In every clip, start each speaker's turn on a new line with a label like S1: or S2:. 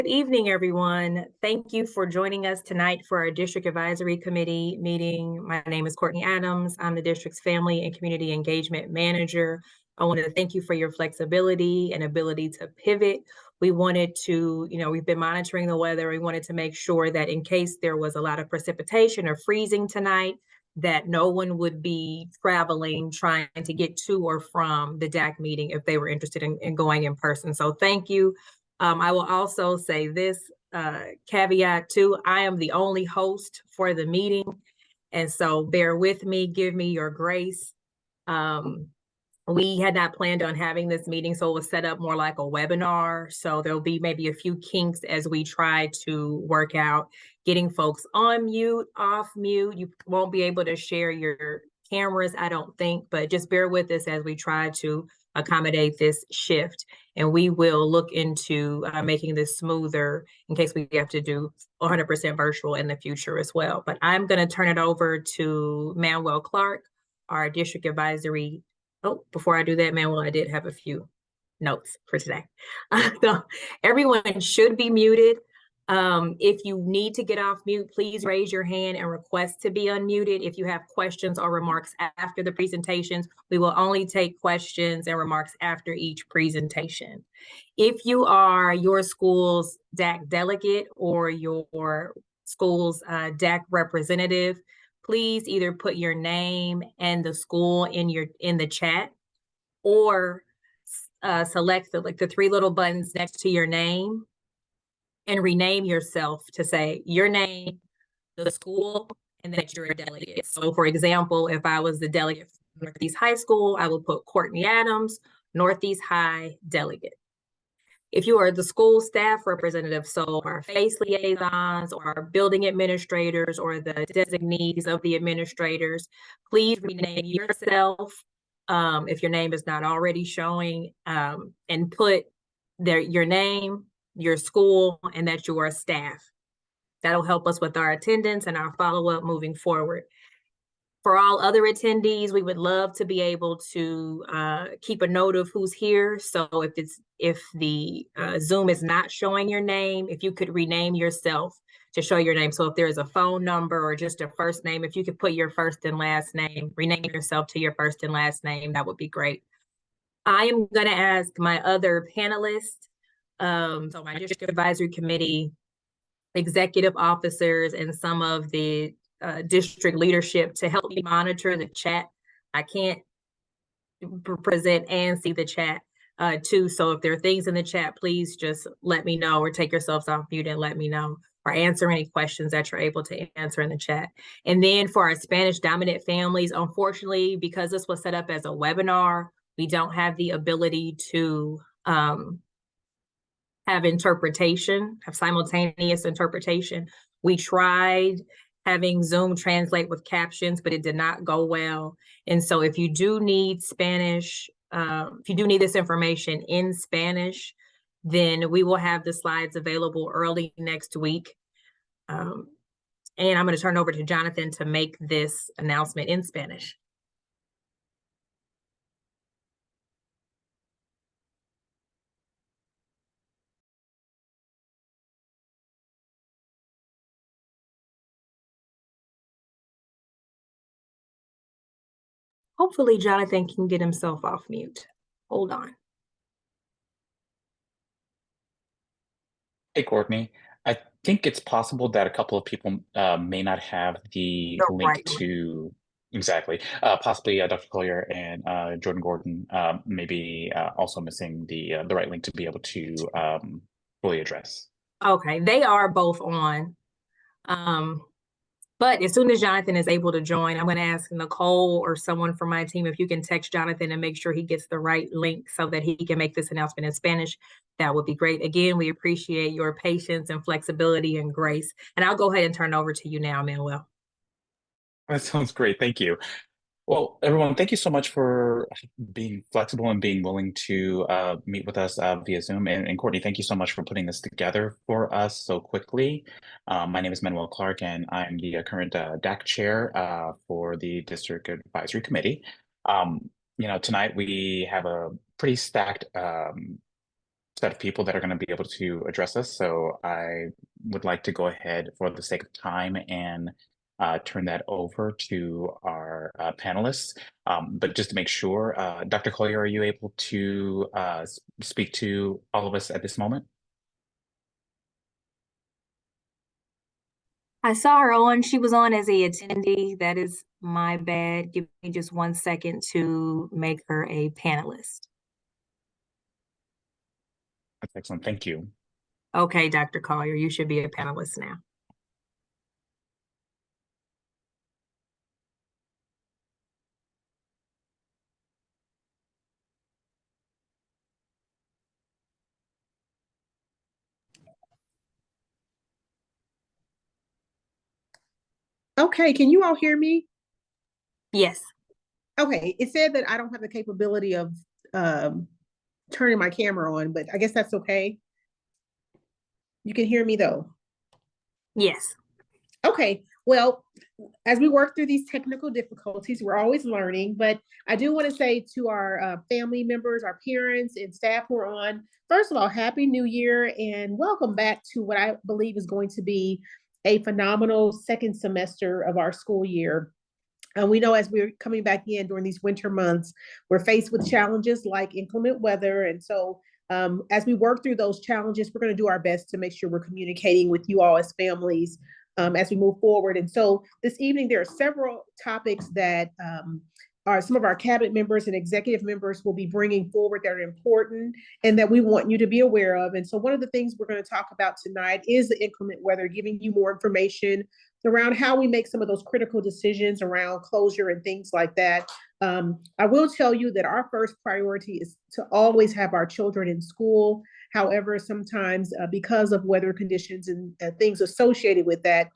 S1: Good evening, everyone. Thank you for joining us tonight for our District Advisory Committee meeting. My name is Courtney Adams. I'm the district's Family and Community Engagement Manager. I wanted to thank you for your flexibility and ability to pivot. We wanted to, we've been monitoring the weather. We wanted to make sure that in case there was a lot of precipitation or freezing tonight, that no one would be traveling, trying to get to or from the DAC meeting if they were interested in going in person. So thank you. I will also say this caveat too, I am the only host for the meeting. And so bear with me, give me your grace. We had not planned on having this meeting, so it was set up more like a webinar. So there'll be maybe a few kinks as we try to work out getting folks on mute, off mute. You won't be able to share your cameras, I don't think, but just bear with us as we try to accommodate this shift. And we will look into making this smoother in case we have to do 100% virtual in the future as well. But I'm going to turn it over to Manuel Clark, our district advisory. Oh, before I do that, Manuel, I did have a few notes for today. So everyone should be muted. If you need to get off mute, please raise your hand and request to be unmuted. If you have questions or remarks after the presentations, we will only take questions and remarks after each presentation. If you are your school's DAC delegate or your school's DAC representative, please either put your name and the school in the chat, or select the three little buttons next to your name and rename yourself to say your name, the school, and that you're a delegate. So for example, if I was the delegate for Northeast High School, I would put Courtney Adams, Northeast High delegate. If you are the school staff representative, so our FACE liaisons or our building administrators or the designees of the administrators, please rename yourself if your name is not already showing, and put your name, your school, and that you are a staff. That'll help us with our attendance and our follow-up moving forward. For all other attendees, we would love to be able to keep a note of who's here. So if the Zoom is not showing your name, if you could rename yourself to show your name. So if there's a phone number or just a first name, if you could put your first and last name, rename yourself to your first and last name, that would be great. I am going to ask my other panelists, so my district advisory committee, executive officers, and some of the district leadership to help me monitor the chat. I can't present and see the chat too. So if there are things in the chat, please just let me know, or take yourselves off mute and let me know, or answer any questions that you're able to answer in the chat. And then for our Spanish dominant families, unfortunately, because this was set up as a webinar, we don't have the ability to have simultaneous interpretation. We tried having Zoom translate with captions, but it did not go well. And so if you do need Spanish, if you do need this information in Spanish, then we will have the slides available early next week. And I'm going to turn over to Jonathan to make this announcement in Spanish. Hopefully Jonathan can get himself off mute. Hold on.
S2: Hey, Courtney. I think it's possible that a couple of people may not have the link to exactly. Possibly Dr. Collier and Jordan Gordon maybe also missing the right link to be able to fully address.
S1: Okay, they are both on. But as soon as Jonathan is able to join, I'm going to ask Nicole or someone from my team if you can text Jonathan and make sure he gets the right link so that he can make this announcement in Spanish. That would be great. Again, we appreciate your patience and flexibility and grace. And I'll go ahead and turn over to you now, Manuel.
S2: That sounds great. Thank you. Well, everyone, thank you so much for being flexible and being willing to meet with us via Zoom. And Courtney, thank you so much for putting this together for us so quickly. My name is Manuel Clark, and I'm the current DAC chair for the District Advisory Committee. Tonight we have a pretty stacked set of people that are going to be able to address us. So I would like to go ahead for the sake of time and turn that over to our panelists. But just to make sure, Dr. Collier, are you able to speak to all of us at this moment?
S1: I saw her on. She was on as a attendee. That is my bad. Give me just 1 second to make her a panelist.
S2: That's excellent. Thank you.
S1: Okay, Dr. Collier, you should be a panelist now.
S3: Okay, can you all hear me?
S1: Yes.
S3: Okay, it said that I don't have the capability of turning my camera on, but I guess that's okay. You can hear me though.
S1: Yes.
S3: Okay, well, as we work through these technical difficulties, we're always learning, but I do want to say to our family members, our parents and staff who are on, first of all, Happy New Year and welcome back to what I believe is going to be a phenomenal second semester of our school year. And we know as we're coming back in during these winter months, we're faced with challenges like inclement weather. And so as we work through those challenges, we're going to do our best to make sure we're communicating with you all as families as we move forward. And so this evening, there are several topics that some of our cabinet members and executive members will be bringing forward that are important and that we want you to be aware of. And so one of the things we're going to talk about tonight is the inclement weather, giving you more information around how we make some of those critical decisions around closure and things like that. I will tell you that our first priority is to always have our children in school. However, sometimes because of weather conditions and things associated with that,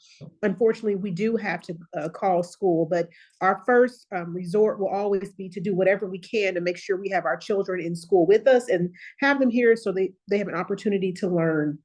S3: unfortunately, we do have to call school. But our first resort will always be to do whatever we can to make sure we have our children in school with us and have them here so they have an opportunity to learn.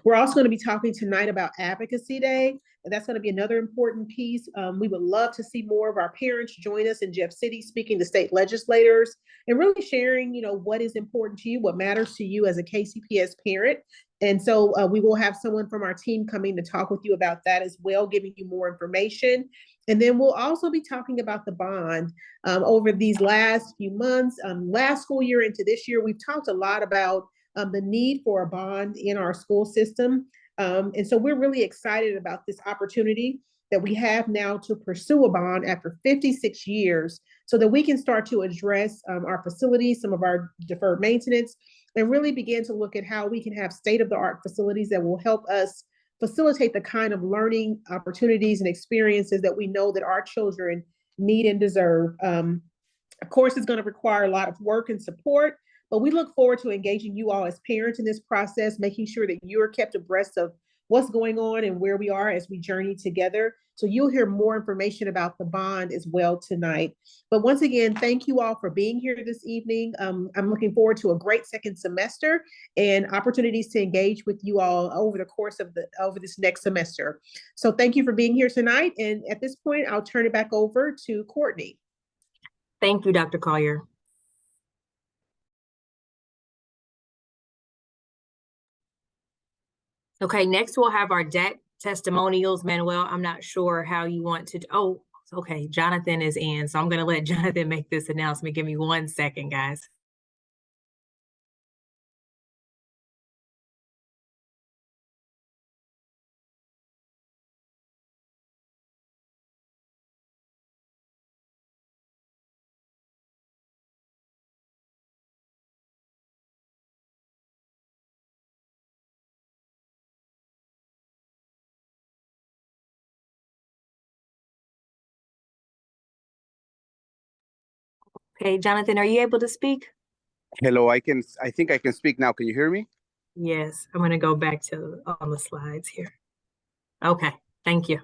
S3: We're also going to be talking tonight about Advocacy Day, and that's going to be another important piece. We would love to see more of our parents join us in Jeff City, speaking to state legislators and really sharing, what is important to you, what matters to you as a KCPS parent. And so we will have someone from our team coming to talk with you about that as well, giving you more information. And then we'll also be talking about the bond over these last few months, last school year into this year. We've talked a lot about the need for a bond in our school system. And so we're really excited about this opportunity that we have now to pursue a bond after 56 years so that we can start to address our facilities, some of our deferred maintenance, and really begin to look at how we can have state-of-the-art facilities that will help us facilitate the kind of learning opportunities and experiences that we know that our children need and deserve. Of course, it's going to require a lot of work and support, but we look forward to engaging you all as parents in this process, making sure that you're kept abreast of what's going on and where we are as we journey together. So you'll hear more information about the bond as well tonight. But once again, thank you all for being here this evening. I'm looking forward to a great second semester and opportunities to engage with you all over the course of over this next semester. So thank you for being here tonight. And at this point, I'll turn it back over to Courtney.
S1: Thank you, Dr. Collier. Okay, next we'll have our DAC testimonials. Manuel, I'm not sure how you want to, oh, okay, Jonathan is in, so I'm gonna let Jonathan make this announcement. Give me 1 second, guys. Okay, Jonathan, are you able to speak?
S4: Hello, I think I can speak now. Can you hear me?
S1: Yes, I'm gonna go back to on the slides here. Okay, thank you.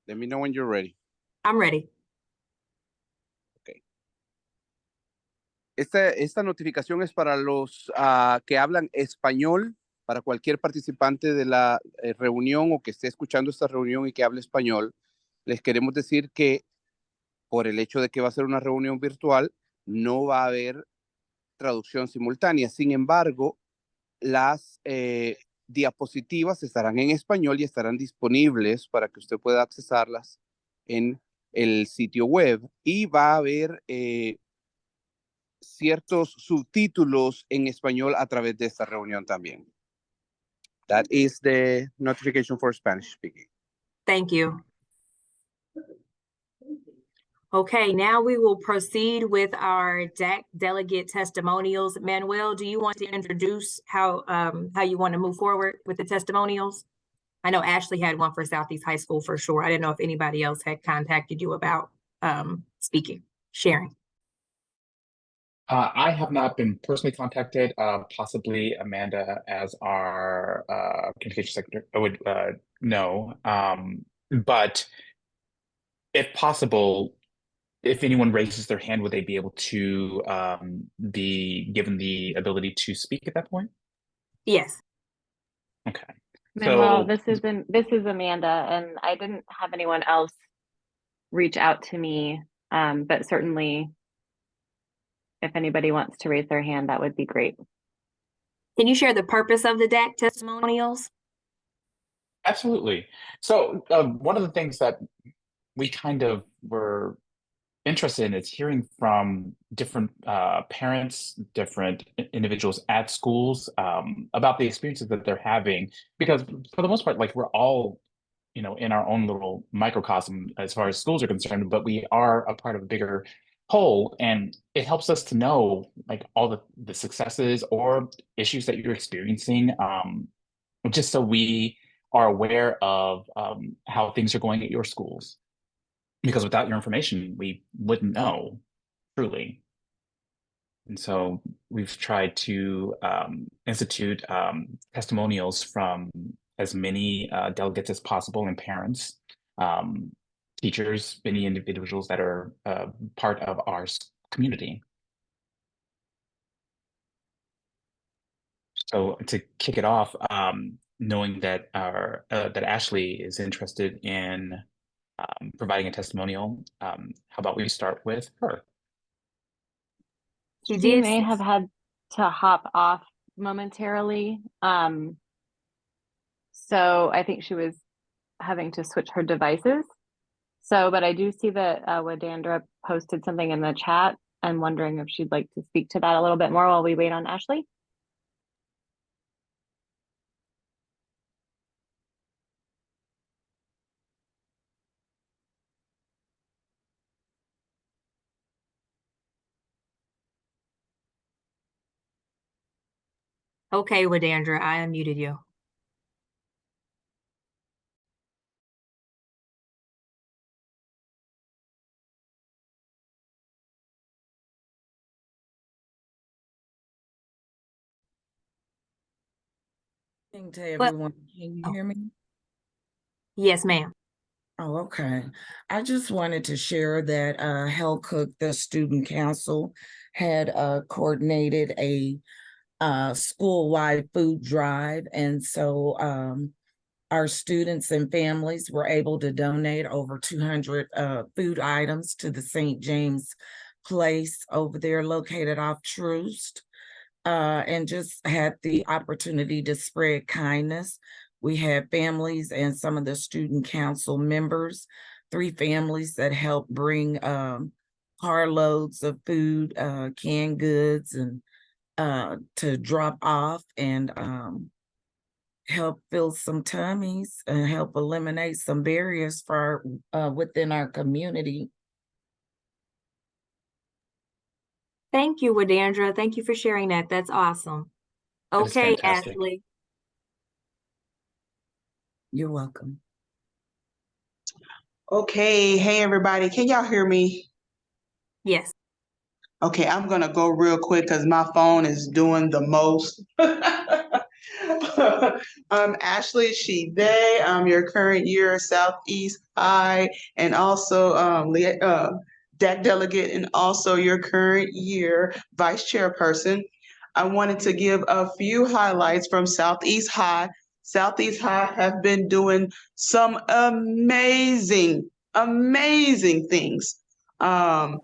S4: Let me know when you're ready.
S1: I'm ready.
S4: Okay. Esta notificación es para los que hablan español, para cualquier participante de la reunión o que esté escuchando esta reunión y que hable español. Les queremos decir que por el hecho de que va a ser una reunión virtual, no va a haber traducción simultánea. Sin embargo, las diapositivas estarán en español y estarán disponibles para que usted pueda accesarlas en el sitio web, y va a haber ciertos subtítulos en español a través de esta reunión también. That is the notification for Spanish speaking.
S1: Thank you. Okay, now we will proceed with our DAC delegate testimonials. Manuel, do you want to introduce how you want to move forward with the testimonials? I know Ashley had one for Southeast High School for sure. I didn't know if anybody else had contacted you about sharing.
S2: I have not been personally contacted. Possibly Amanda, as our communication secretary, would know. But if possible, if anyone raises their hand, would they be able to be given the ability to speak at that point?
S1: Yes.
S2: Okay.
S5: Manuel,
S2: So
S5: this is Amanda, and I didn't have anyone else reach out to me, but certainly if anybody wants to raise their hand, that would be great.
S1: Can you share the purpose of the DAC testimonials?
S2: absolutely. So one of the things that we kind of were interested in is hearing from different parents, different individuals at schools about the experiences that they're having. Because for the most part, like we're all, in our own little microcosm as far as schools are concerned, but we are a part of a bigger whole, and it helps us to know like all the successes or issues that you're experiencing, just so we are aware of how things are going at your schools. Because without your information, we wouldn't know truly. And so we've tried to institute testimonials from as many delegates as possible, and parents, teachers, any individuals that are part of our community. So to kick it off, knowing that that Ashley is interested in providing a testimonial, how about we start with her?
S5: She may have had to hop off momentarily. So I think she was having to switch her devices. So, but I do see that Wadandra posted something in the chat. I'm wondering if she'd like to speak to that a little bit more while we wait on Ashley.
S1: Okay, Wadandra, I unmuted you.
S6: To everyone, can you hear me?
S1: Yes, ma'am.
S6: Oh, okay. I just wanted to share that Hell Cook, the student council, had coordinated a school-wide food drive, and so our students and families were able to donate over 200 food items to the St. James Place over there located off Troost. And just had the opportunity to spread kindness. We had families and some of the student council members, 3 families that helped bring carloads of food, canned goods, and to drop off and help fill some tummies and help eliminate some barriers for within our community.
S1: Thank you, Wadandra. Thank you for sharing that. That's awesome.
S2: That is
S1: Okay,
S2: fantastic.
S1: Ashley.
S6: You're welcome.
S7: Okay, hey everybody, can y'all hear me?
S1: Yes.
S7: Okay, I'm gonna go real quick because my phone is doing the most. I'm Ashley Shide. I'm your current year Southeast High and also DAC delegate and also your current year vice chairperson. I wanted to give a few highlights from Southeast High. Southeast High have been doing some amazing things. Also,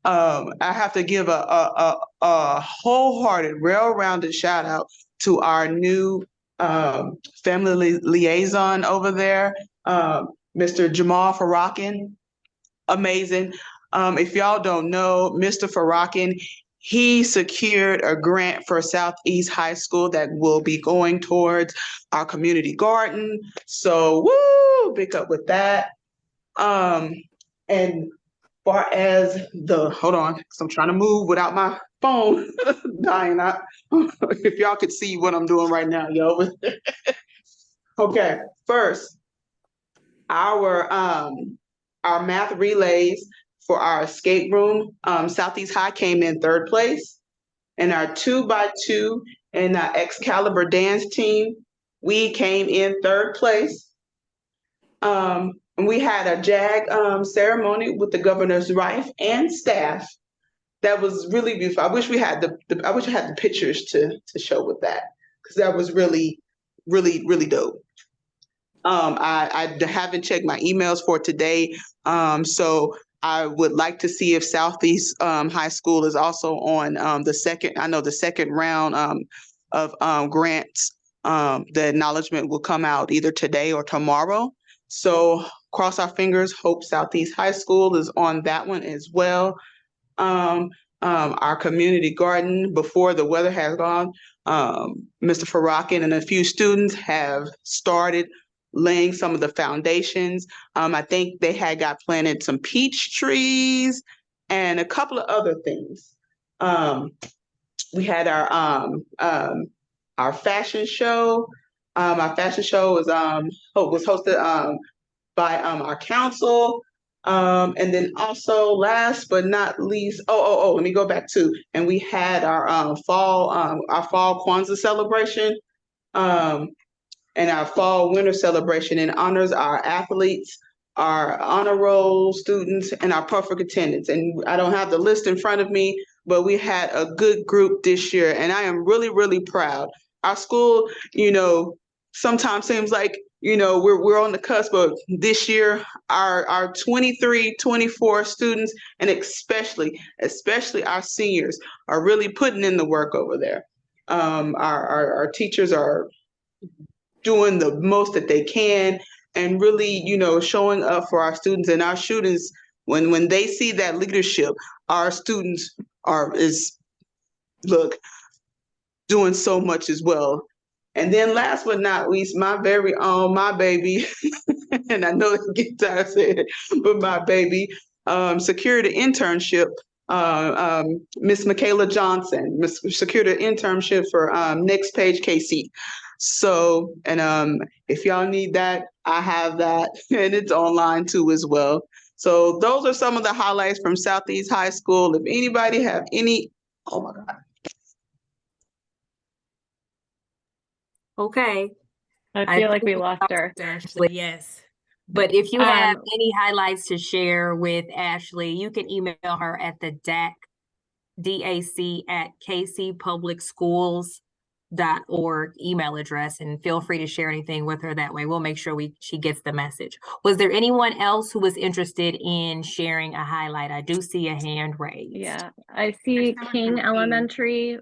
S7: I have to give a wholehearted, well-rounded shout out to our new family liaison over there, Mr. Jamal Farrakin. Amazing. If y'all don't know, Mr. Farrakin, he secured a grant for Southeast High School that will be going towards our community garden. So, woo, big up with that. And far as hold on, because I'm trying to move without my phone dying out. If y'all could see what I'm doing right now, yo. Okay, first, our math relays for our escape room, Southeast High came in 3rd place. And our 2x2 and our Excalibur dance team, we came in 3rd place. And we had a JAG ceremony with the governor's wife and staff. That was really beautiful. I wish we had I wish I had the pictures to show with that, because that was really, really, really dope. I haven't checked my emails for today, so I would like to see if Southeast High School is also on the second round of grants. The acknowledgement will come out either today or tomorrow. So cross our fingers, hope Southeast High School is on that one as well. Our community garden, before the weather has gone, Mr. Farrakin and a few students have started laying some of the foundations. I think they had got planted some peach trees and a couple of other things. We had our fashion show. Our fashion show was hosted by our council. And then also, last but not least, let me go back to, and we had our fall Kwanzaa celebration, and our fall winter celebration, and honors our athletes, our honor roll students, and our perfect attendance. And I don't have the list in front of me, but we had a good group this year, and I am really, really proud. Our school, sometimes seems like, we're on the cusp, but this year, our 23, 24 students, and especially our seniors, are really putting in the work over there. Our teachers are doing the most that they can, and really, showing up for our students. And our students, when they see that leadership, our students doing so much as well. And then last but not least, my very own, my baby, and I know it gets tired of saying it, but my baby, secured an internship. Miss Michaela Johnson secured an internship for Next Page KC. So, and if y'all need that, I have that, and it's online too as well. So those are some of the highlights from Southeast High School. If anybody have any, oh my God.
S1: Okay.
S5: I feel like we lost her.
S1: Ashley, yes. But if you have any highlights to share with Ashley, you can email her at the DAC at kcpublicschools.org email address, and feel free to share anything with her that way. We'll make sure she gets the message. Was there anyone else who was interested in sharing a highlight? I do see a hand raised.
S5: Yeah, I see King Elementary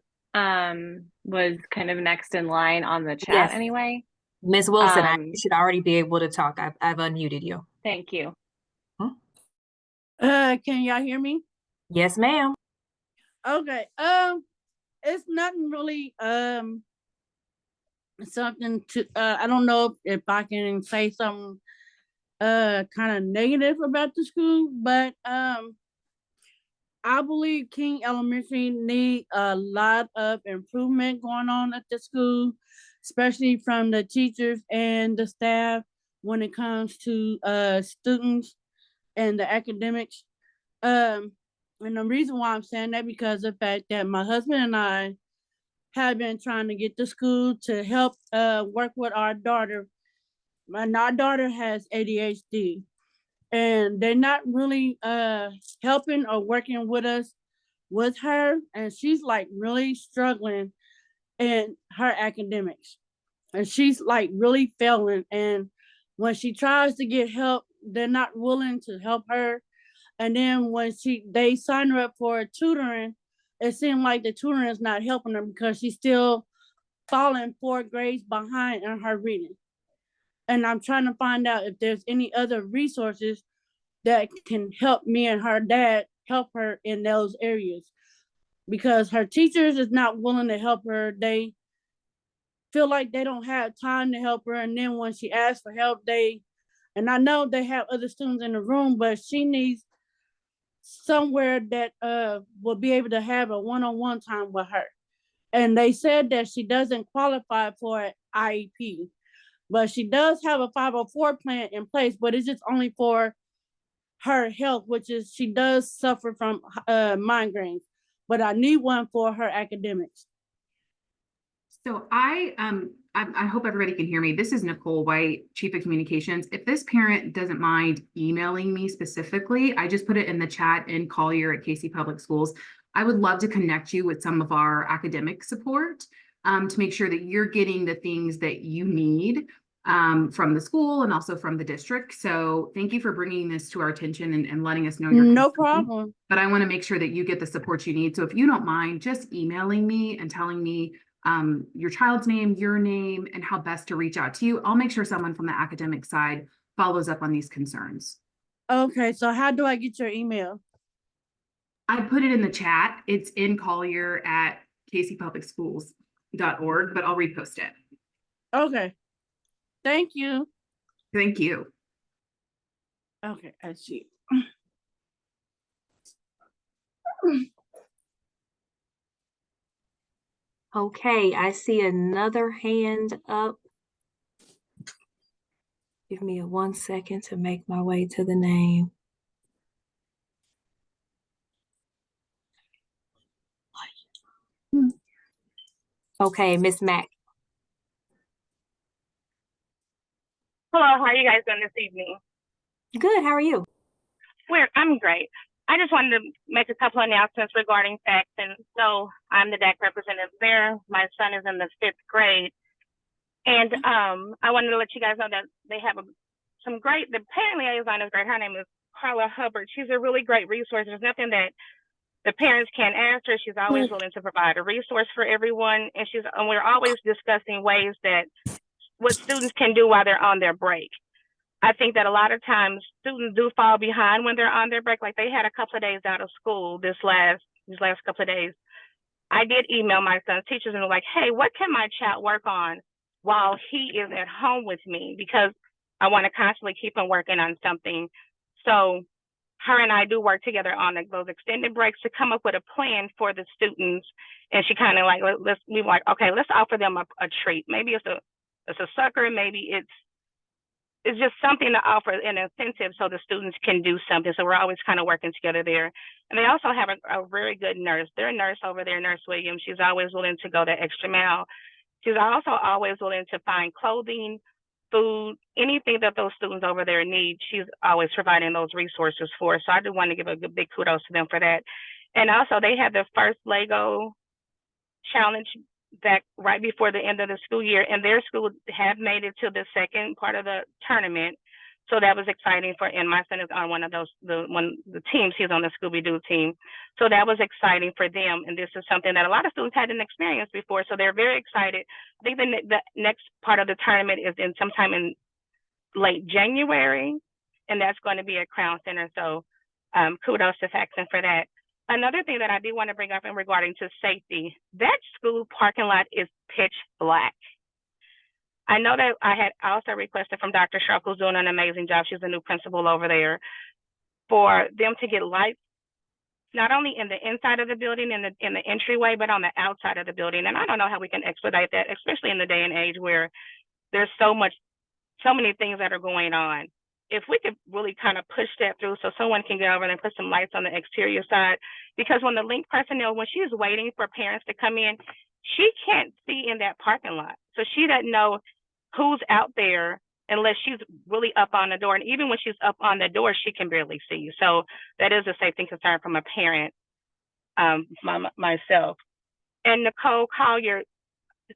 S5: was kind of next in line on the chat. Yes. Anyway.
S1: Ms. Wilson, you should already be able to talk. I've unmuted you.
S5: Thank you.
S8: Can y'all hear me?
S1: Yes, ma'am.
S8: Okay. It's nothing really something to I don't know if I can say something kind of negative about the school, but I believe King Elementary need a lot of improvement going on at the school, especially from the teachers and the staff when it comes to students and the academics. And the reason why I'm saying that, because of the fact that my husband and I have been trying to get the school to help work with our daughter. And our daughter has ADHD. And they're not really helping or working with us with her. And she's like really struggling in her academics. And she's like really failing. And when she tries to get help they're not willing to help her. And then when they sign her up for tutoring, it seemed like the tutoring is not helping her because she's still falling 4 grades behind in her reading. And I'm trying to find out if there's any other resources that can help me and her dad help her in those areas, because her teachers is not willing to help her. They feel like they don't have time to help her. And then when she asks for help, and I know they have other students in the room, but she needs somewhere that will be able to have a one-on-one time with her. And they said that she doesn't qualify for an IEP, but she does have a 504 plan in place, but it's just only for her health, which is she does suffer from migraines, but I need one for her academics.
S9: So I hope everybody can hear me. This is Nicole White, Chief of Communications. If this parent doesn't mind emailing me specifically, I just put it in the chat in Collier at KC Public Schools. I would love to connect you with some of our academic support to make sure that you're getting the things that you need from the school and also from the district. So thank you for bringing this to our attention and letting us know your
S8: No
S9: concern.
S8: problem.
S9: But I want to make sure that you get the support you need. So if you don't mind just emailing me and telling me your child's name, your name, and how best to reach out to you, I'll make sure someone from the academic side follows up on these concerns.
S8: Okay, so how do I get your email?
S9: I put it in the chat. It's in Collier at kcpublicschools.org, but I'll repost it.
S8: Okay. Thank you.
S9: Thank you.
S8: Okay, I see.
S1: Okay, I see another hand up. Give me 1 second to make my way to the name. Okay, Miss Mack.
S10: Hello, how are you guys doing this evening?
S1: Good, how are you?
S10: I'm great. I just wanted to make a couple of announcements regarding facts. And so I'm the DAC representative there. My son is in the 5th grade. And I wanted to let you guys know that they have the parent liaison is great. Her name is Carla Hubbard. She's a really great resource. There's nothing that the parents can't ask her. She's always willing to provide a resource for everyone. And we're always discussing ways that what students can do while they're on their break. I think that a lot of times students do fall behind when they're on their break. Like they had a couple of days out of school these last couple of days. I did email my son's teachers and were like, hey, what can my child work on while he is at home with me? Because I want to constantly keep him working on something. So her and I do work together on those extended breaks to come up with a plan for the students. And she kind of like, we were like, okay, let's offer them a treat. Maybe it's a sucker, maybe it's just something to offer an incentive so the students can do something. So we're always kind of working together there. And they also have a very good nurse. Their nurse over there, Nurse Williams, she's always willing to go the extra mile. She's also always willing to find clothing, food, anything that those students over there need. She's always providing those resources for us. So I do want to give a big kudos to them for that. And also they had their first Lego challenge back right before the end of the school year, and their school have made it to the second part of the tournament. So that was exciting and my son is on one of those, the teams, he's on the Scooby-Doo team. So that was exciting for them. And this is something that a lot of students hadn't experienced before. So they're very excited. I think the next part of the tournament is sometime in late January, and that's going to be at Crown Center. So kudos to Faxon for that. Another thing that I do want to bring up in regarding to safety, that school parking lot is pitch black. I know that I had also requested from Dr. Sharp, who's doing an amazing job, she's the new principal over there, for them to get lights, not only in the inside of the building, in the entryway, but on the outside of the building. And I don't know how we can expedite that, especially in the day and age where there's so many things that are going on. If we could really kind of push that through so someone can get over there and put some lights on the exterior side, because when the link personnel, when she's waiting for parents to come in, she can't see in that parking lot. So she doesn't know who's out there unless she's really up on the door. And even when she's up on the door, she can barely see. So that is a safety concern from a parent, myself. And Nicole Collier,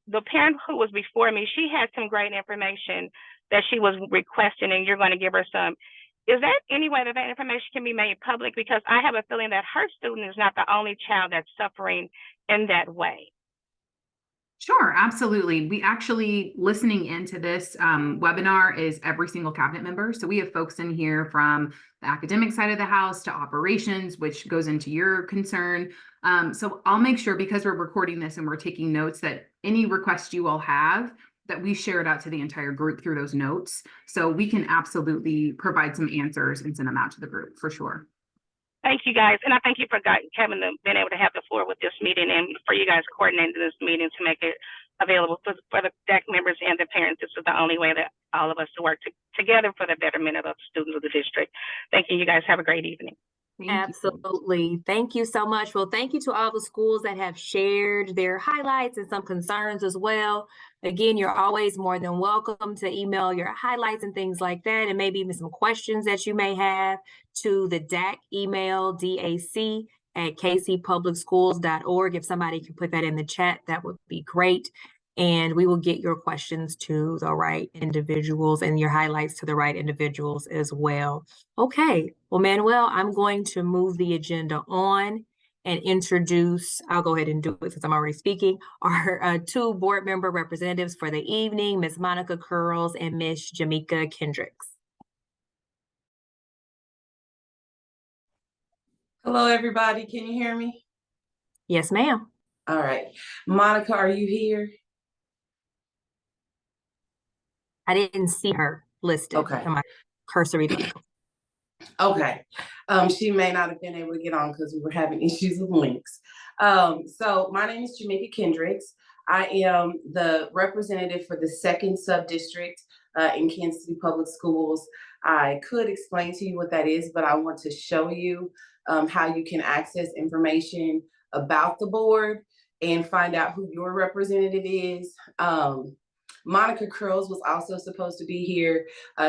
S10: the parent who was before me, she had some great information that she was requesting, and you're going to give her some. is there any way that that information can be made public? Because I have a feeling that her student is not the only child that's suffering in that way.
S9: Sure, absolutely. We actually, listening into this webinar is every single cabinet member. So we have folks in here from the academic side of the house to operations, which goes into your concern. So I'll make sure, because we're recording this and we're taking notes, that any requests you all have, that we share it out to the entire group through those notes. So we can absolutely provide some answers and send them out to the group for sure.
S10: Thank you, guys. And I thank you for Kevin being able to have the floor with this meeting, and for you guys coordinating this meeting to make it available for the DAC members and the parents. This is the only way that all of us to work together for the betterment of the students of the district. Thank you. You guys have a great evening.
S1: Absolutely. Thank you so much. Well, thank you to all the schools that have shared their highlights and some concerns as well. Again, you're always more than welcome to email your highlights and things like that, and maybe even some questions that you may have to the DAC email, dac@kcpublicschools.org. If somebody can put that in the chat, that would be great. And we will get your questions to the right individuals and your highlights to the right individuals as well. Okay, well, Manuel, I'm going to move the agenda on and introduce, I'll go ahead and do it since I'm already speaking, our two board member representatives for the evening, Ms. Monica Curls and Ms. Jamaica Kendricks.
S11: Hello, everybody. Can you hear me?
S1: Yes, ma'am.
S11: All right. Monica, are you here?
S1: I didn't see her listed.
S11: Okay.
S1: My cursory didn't go.
S11: Okay. She may not have been able to get on because we were having issues with links. So my name is Jamaica Kendricks. I am the representative for the 2nd sub-district in Kansas City Public Schools. I could explain to you what that is, but I want to show you how you can access information about the board and find out who your representative is. Monica Curls was also supposed to be here.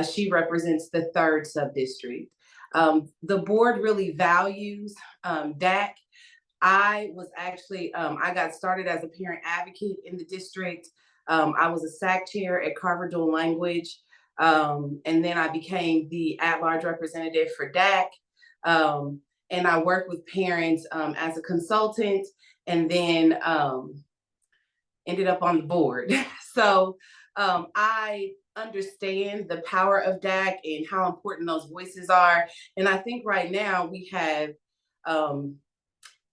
S11: She represents the 3rd sub-district. The board really values DAC. I was actually, I got started as a parent advocate in the district. I was a SAC chair at Carver Dual Language. And then I became the at-large representative for DAC. And I work with parents as a consultant, and then ended up on the board. So I understand the power of DAC and how important those voices are. And I think right now we have an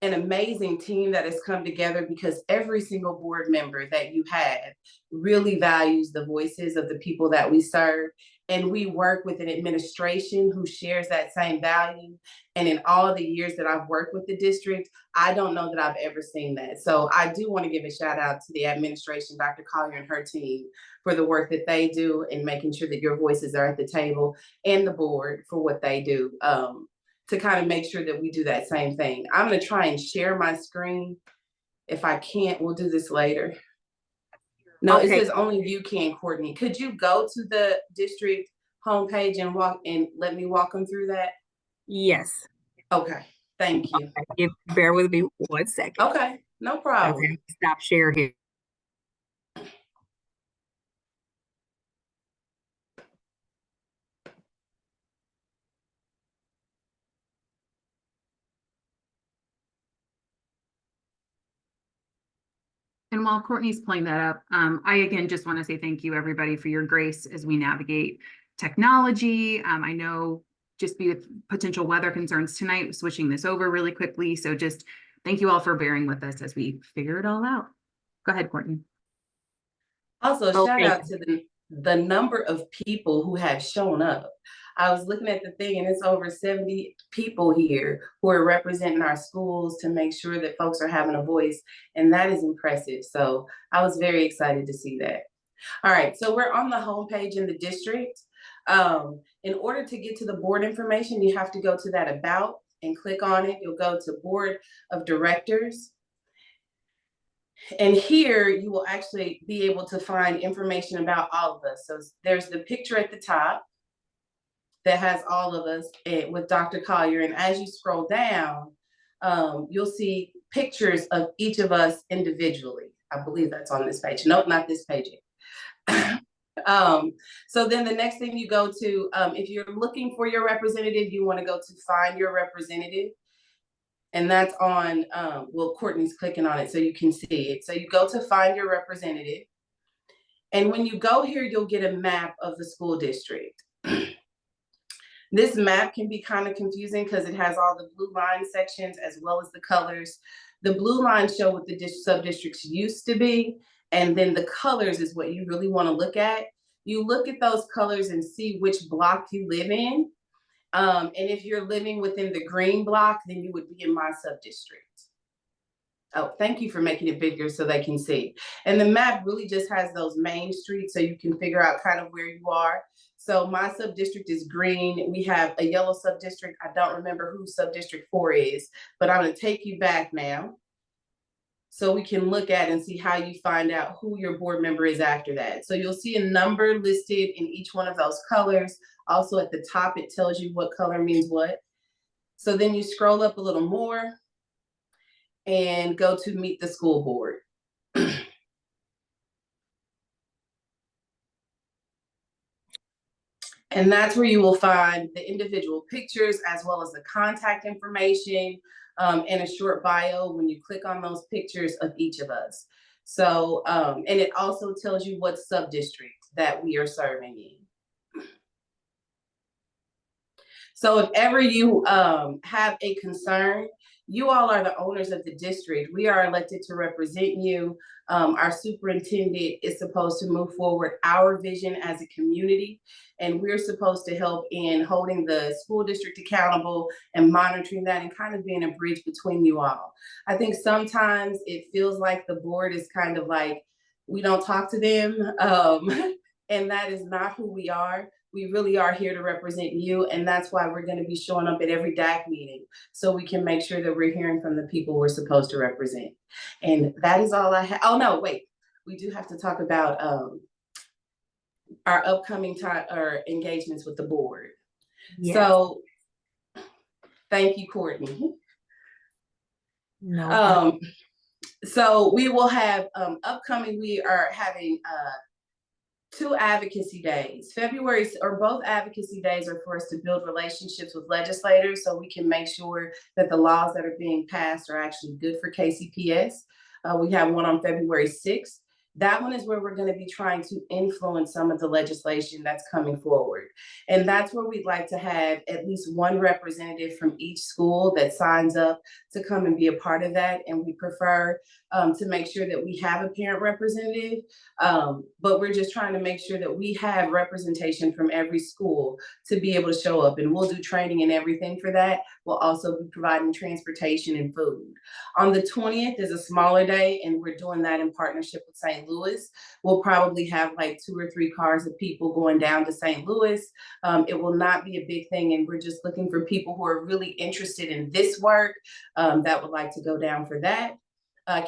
S11: amazing team that has come together, because every single board member that you have really values the voices of the people that we serve. And we work with an administration who shares that same value. And in all the years that I've worked with the district, I don't know that I've ever seen that. So I do want to give a shout out to the administration, Dr. Collier and her team, for the work that they do in making sure that your voices are at the table, and the board for what they do to kind of make sure that we do that same thing. I'm going to try and share my screen. If I can't, we'll do this later. No, okay. It says only you can, Courtney. Could you go to the district homepage and let me walk them through that?
S1: Yes.
S11: Okay. Thank you.
S1: Okay. Bear with me 1 second.
S11: Okay. No problem.
S1: Okay. Stop share here.
S9: And while Courtney's pulling that up, I again just want to say thank you, everybody, for your grace as we navigate technology. I know just with potential weather concerns tonight, switching this over really quickly. So just thank you all for bearing with us as we figure it all out. Go ahead, Courtney.
S11: Also, shout out to the number of people who have shown up. I was looking at the thing, and it's over 70 people here who are representing our schools to make sure that folks are having a voice, and that is impressive. So I was very excited to see that. All right, so we're on the homepage in the district. In order to get to the board information, you have to go to that about and click on it. You'll go to Board of Directors. And here you will actually be able to find information about all of us. So there's the picture at the top that has all of us with Dr. Collier. And as you scroll down, you'll see pictures of each of us individually. I believe that's on this page. Nope, not this page. So then the next thing you go to, if you're looking for your representative, you want to go to find your representative. And that's on, well, Courtney's clicking on it so you can see it. So you go to find your representative. And when you go here, you'll get a map of the school district. This map can be kind of confusing because it has all the blue line sections as well as the colors. The blue lines show what the sub-districts used to be, and then the colors is what you really want to look at. You look at those colors and see which block you live in. And if you're living within the green block, then you would be in my sub-district. Oh, thank you for making it bigger so they can see. And the map really just has those main streets so you can figure out kind of where you are. So my sub-district is green. We have a yellow sub-district. I don't remember who sub-district 4 is, but I'm going to take you back now so we can look at and see how you find out who your board member is after that. So you'll see a number listed in each one of those colors. Also at the top, it tells you what color means what. So then you scroll up a little more and go to meet the school board. And that's where you will find the individual pictures as well as the contact information and a short bio when you click on those pictures of each of us. So, and it also tells you what sub-district that we are serving in. So if ever you have a concern, you all are the owners of the district. We are elected to represent you. Our superintendent is supposed to move forward our vision as a community, and we're supposed to help in holding the school district accountable and monitoring that and kind of being a bridge between you all. I think sometimes it feels like the board is kind of like, we don't talk to them, and that is not who we are. We really are here to represent you, and that's why we're going to be showing up at every DAC meeting so we can make sure that we're hearing from the people we're supposed to represent. And that is all I have. Oh no, wait, we do have to talk about our upcoming engagements with the board. Yes. So thank you, Courtney.
S1: No.
S11: So we will have upcoming, we are having 2 advocacy days. February, or both advocacy days are for us to build relationships with legislators so we can make sure that the laws that are being passed are actually good for KCPS. We have one on February 6th. That one is where we're going to be trying to influence some of the legislation that's coming forward. And that's where we'd like to have at least one representative from each school that signs up to come and be a part of that. And we prefer to make sure that we have a parent representative, but we're just trying to make sure that we have representation from every school to be able to show up. And we'll do training and everything for that. We'll also be providing transportation and food. On the 20th is a smaller day, and we're doing that in partnership with St. Louis. We'll probably have like 2 or 3 cars of people going down to St. Louis. It will not be a big thing, and we're just looking for people who are really interested in this work that would like to go down for that.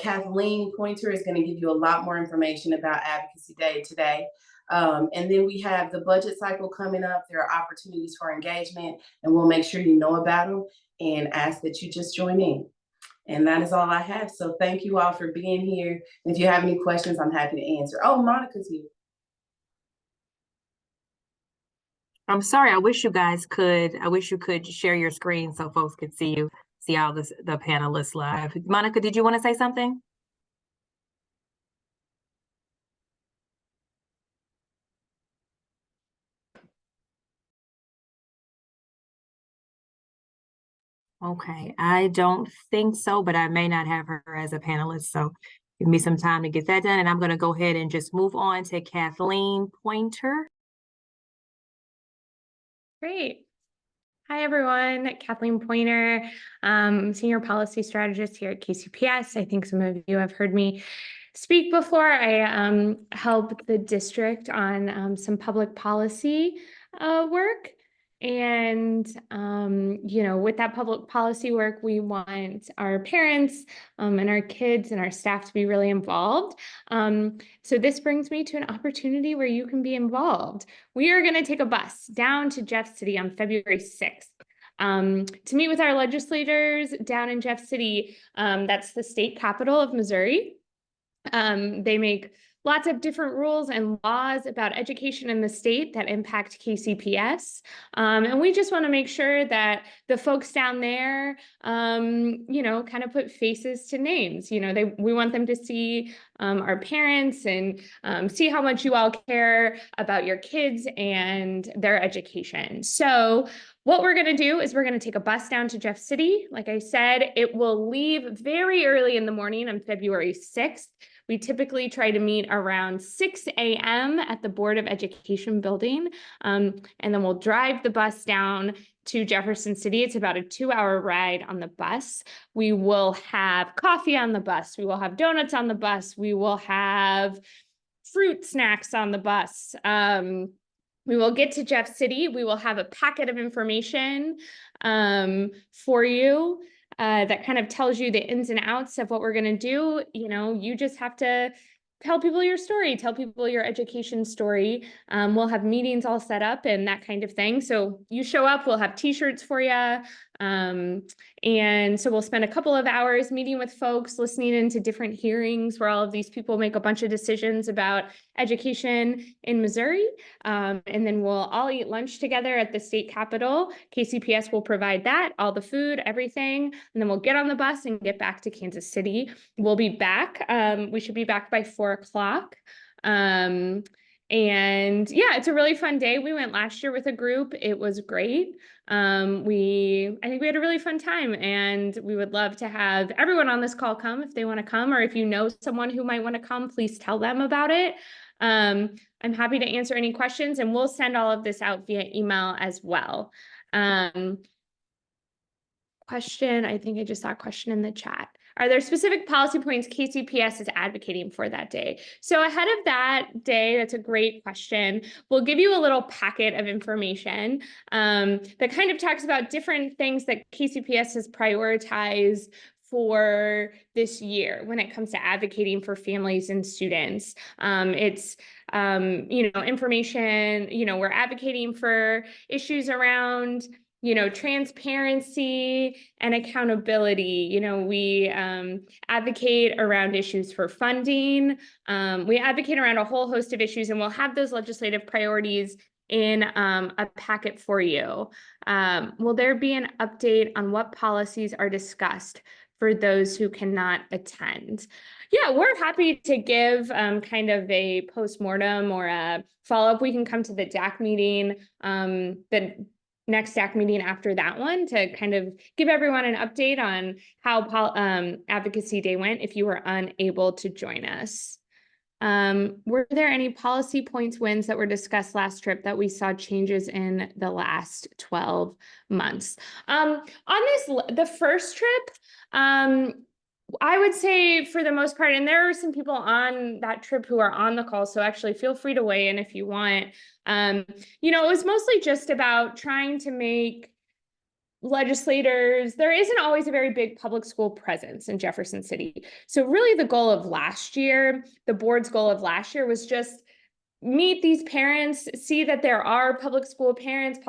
S11: Kathleen Pointer is going to give you a lot more information about Advocacy Day today. And then we have the budget cycle coming up. There are opportunities for engagement, and we'll make sure you know about them and ask that you just join in. And that is all I have. So thank you all for being here. And if you have any questions, I'm happy to answer. Oh, Monica's here.
S1: I'm sorry. I wish you could share your screen so folks could see you, see all the panelists live. Monica, did you want to say something? Okay, I don't think so, but I may not have her as a panelist. So give me some time to get that done. And I'm going to go ahead and just move on to Kathleen Pointer.
S12: Great. Hi, everyone. Kathleen Pointer, Senior Policy Strategist here at KCPS. I think some of you have heard me speak before. I help the district on some public policy work. And, you know, with that public policy work, we want our parents and our kids and our staff to be really involved. So this brings me to an opportunity where you can be involved. We are going to take a bus down to Jeff City on February 6th to meet with our legislators down in Jeff City. That's the state capital of Missouri. They make lots of different rules and laws about education in the state that impact KCPS. And we just want to make sure that the folks down there, you know, kind of put faces to names. You know, we want them to see our parents and see how much you all care about your kids and their education. So what we're going to do is we're going to take a bus down to Jeff City. Like I said, it will leave very early in the morning on February 6th. We typically try to meet around 6 a.m. at the Board of Education building, and then we'll drive the bus down to Jefferson City. It's about a 2-hour ride on the bus. We will have coffee on the bus. We will have donuts on the bus. We will have fruit snacks on the bus. We will get to Jeff City. We will have a packet of information for you that kind of tells you the ins and outs of what we're going to do. You know, you just have to tell people your story, tell people your education story. We'll have meetings all set up and that kind of thing. So you show up, we'll have t-shirts for you. And so we'll spend a couple of hours meeting with folks, listening into different hearings where all of these people make a bunch of decisions about education in Missouri. And then we'll all eat lunch together at the state capitol. KCPS will provide that, all the food, everything. And then we'll get on the bus and get back to Kansas City. We'll be back. We should be back by 4 o'clock. And yeah, it's a really fun day. We went last year with a group. It was great. I think we had a really fun time, and we would love to have everyone on this call come if they want to come, or if you know someone who might want to come, please tell them about it. I'm happy to answer any questions, and we'll send all of this out via email as well. Question, I think I just saw a question in the chat. Are there specific policy points KCPS is advocating for that day? So ahead of that day, that's a great question. We'll give you a little packet of information that kind of talks about different things that KCPS has prioritized for this year when it comes to advocating for families and students. It's you know, information, you know, we're advocating for issues around, you know, transparency and accountability. You know, we advocate around issues for funding. We advocate around a whole host of issues, and we'll have those legislative priorities in a packet for you. Will there be an update on what policies are discussed for those who cannot attend? Yeah, we're happy to give kind of a postmortem or a follow-up. We can come to the DAC meeting, the next DAC meeting after that one, to kind of give everyone an update on how Advocacy Day went if you were unable to join us. Were there any policy points wins that were discussed last trip that we saw changes in the last 12 months? On the first trip, I would say for the most part, and there are some people on that trip who are on the call, so actually feel free to weigh in if you want. You know, it was mostly just about trying to make legislators, there isn't always a very big public school presence in Jefferson City. So really the goal of last year, the board's goal of last year, was just meet these parents, see that there are public school parents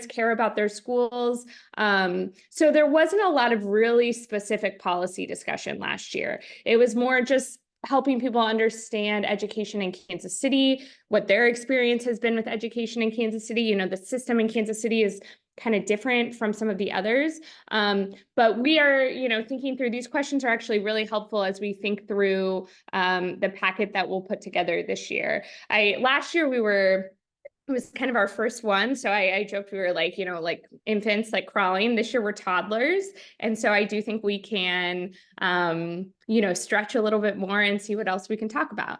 S12: care about their schools. So there wasn't a lot of really specific policy discussion last year. It was more just helping people understand education in Kansas City, what their experience has been with education in Kansas City. You know, the system in Kansas City is kind of different from some of the others. But we are, you know, thinking through, these questions are actually really helpful as we think through the packet that we'll put together this year. Last year it was kind of our first one. So I joked we were like, you know, like infants, like crawling. This year we're toddlers. And so I do think we can, you know, stretch a little bit more and see what else we can talk about.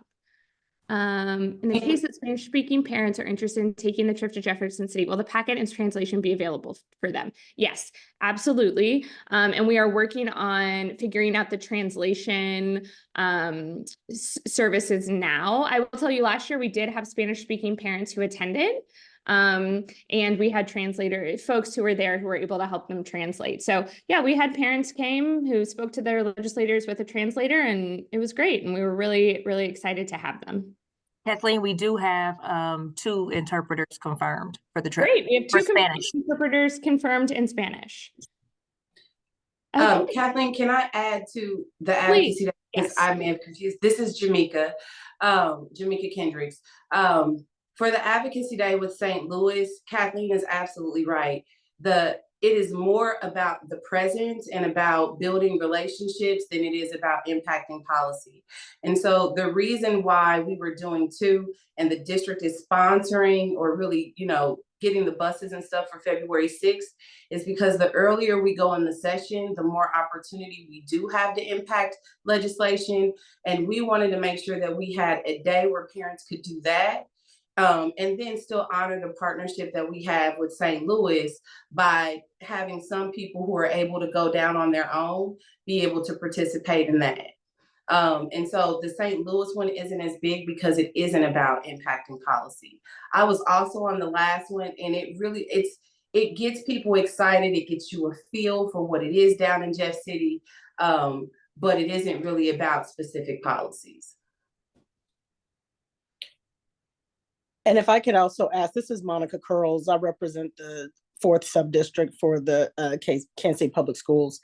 S12: In the case that Spanish-speaking parents are interested in taking the trip to Jefferson City, will the packet and translation be available for them? Yes, absolutely. And we are working on figuring out the translation services now. I will tell you, last year we did have Spanish-speaking parents who attended. And we had folks who were there who were able to help them translate. So yeah, we had parents came who spoke to their legislators with a translator, and it was great. And we were really, really excited to have them.
S1: Kathleen, we do have 2 interpreters confirmed for the trip.
S12: Great, we have 2 interpreters confirmed in Spanish.
S11: Kathleen, can I add to the advocacy? Because I may have confused. This is Jamaica. Jamaica Kendricks. For the Advocacy Day with St. Louis, Kathleen is absolutely right. It is more about the present and about building relationships than it is about impacting policy. And so the reason why we were doing two and the district is sponsoring or really, getting the buses and stuff for February 6th is because the earlier we go in the session, the more opportunity we do have to impact legislation. And we wanted to make sure that we had a day where parents could do that. And then still honor the partnership that we have with St. Louis by having some people who are able to go down on their own be able to participate in that. And so the St. Louis one isn't as big because it isn't about impacting policy. I was also on the last one, and it gets people excited. It gets you a feel for what it is down in Jeff City, but it isn't really about specific policies.
S13: And if I could also ask, this is Monica Curls. I represent the 4th Subdistrict for the Kansas City Public Schools.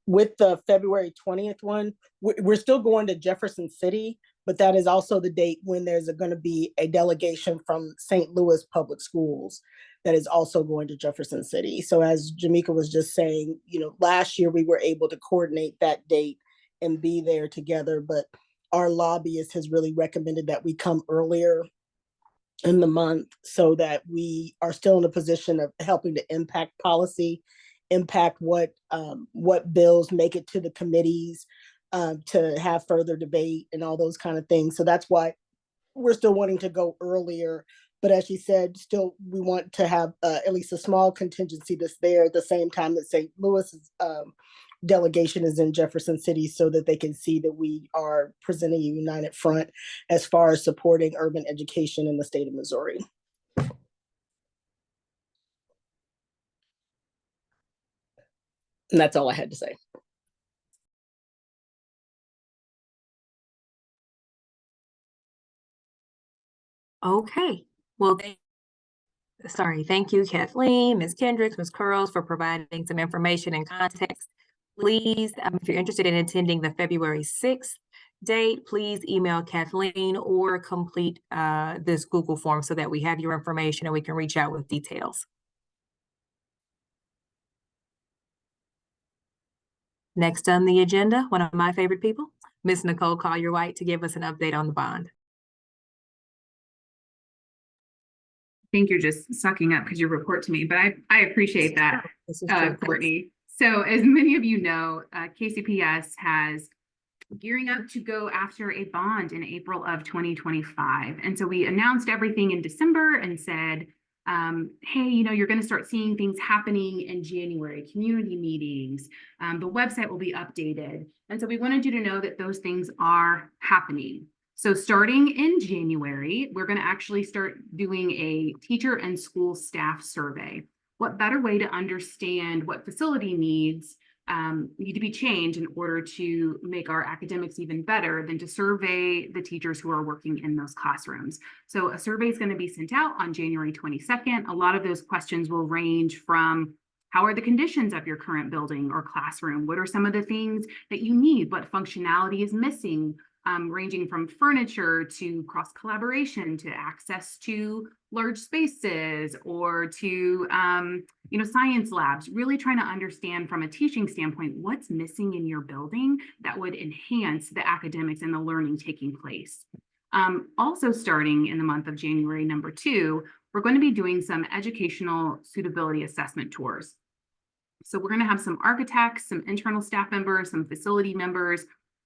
S13: With the February 20th one, we're still going to Jefferson City, but that is also the date when there's going to be a delegation from St. Louis Public Schools that is also going to Jefferson City. So as Jamaica was just saying, last year we were able to coordinate that date and be there together, but our lobbyist has really recommended that we come earlier in the month so that we are still in a position of helping to impact policy, impact what bills make it to the committees, to have further debate and all those kind of things. So that's why we're still wanting to go earlier. But as she said, still we want to have at least a small contingency that's there at the same time that St. Louis's delegation is in Jefferson City, so that they can see that we are presenting a united front as far as supporting urban education in the state of Missouri. And that's all I had to say.
S1: Okay, well, thank you, Kathleen, Ms. Kendricks, Ms. Curls, for providing some information and context. Please, if you're interested in attending the February 6th date, please email Kathleen or complete this Google form so that we have your information and we can reach out with details. Next on the agenda, one of my favorite people, Ms. Nicole Collier-White, to give us an update on the bond.
S9: I think you're just sucking up because you report to me, but I appreciate that, Courtney. So as many of you know, KCPS has gearing up to go after a bond in April of 2025. And so we announced everything in December and said, hey, you're going to start seeing things happening in January, community meetings, the website will be updated. And so we wanted you to know that those things are happening. So starting in January, we're going to actually start doing a teacher and school staff survey. What better way to understand what facility needs need to be changed in order to make our academics even better than to survey the teachers who are working in those classrooms. So a survey is going to be sent out on January 22nd. A lot of those questions will range from how are the conditions of your current building or classroom? What are some of the things that you need? What functionality is missing? Ranging from furniture to cross collaboration to access to large spaces or to science labs, really trying to understand from a teaching standpoint what's missing in your building that would enhance the academics and the learning taking place. Also starting in the month of January, number 2, we're going to be doing some educational suitability assessment tours. So we're going to have some architects, some internal staff members, some facility members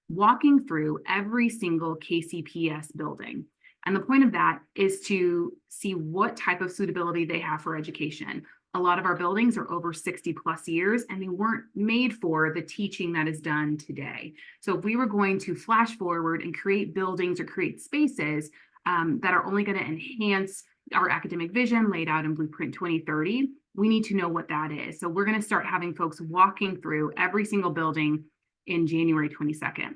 S9: walking through every single KCPS building. And the point of that is to see what type of suitability they have for education. A lot of our buildings are over 60 plus years and they weren't made for the teaching that is done today. So if we were going to flash forward and create buildings or create spaces that are only going to enhance our academic vision laid out in Blueprint 2030, we need to know what that is. So we're going to start having folks walking through every single building in January 22nd.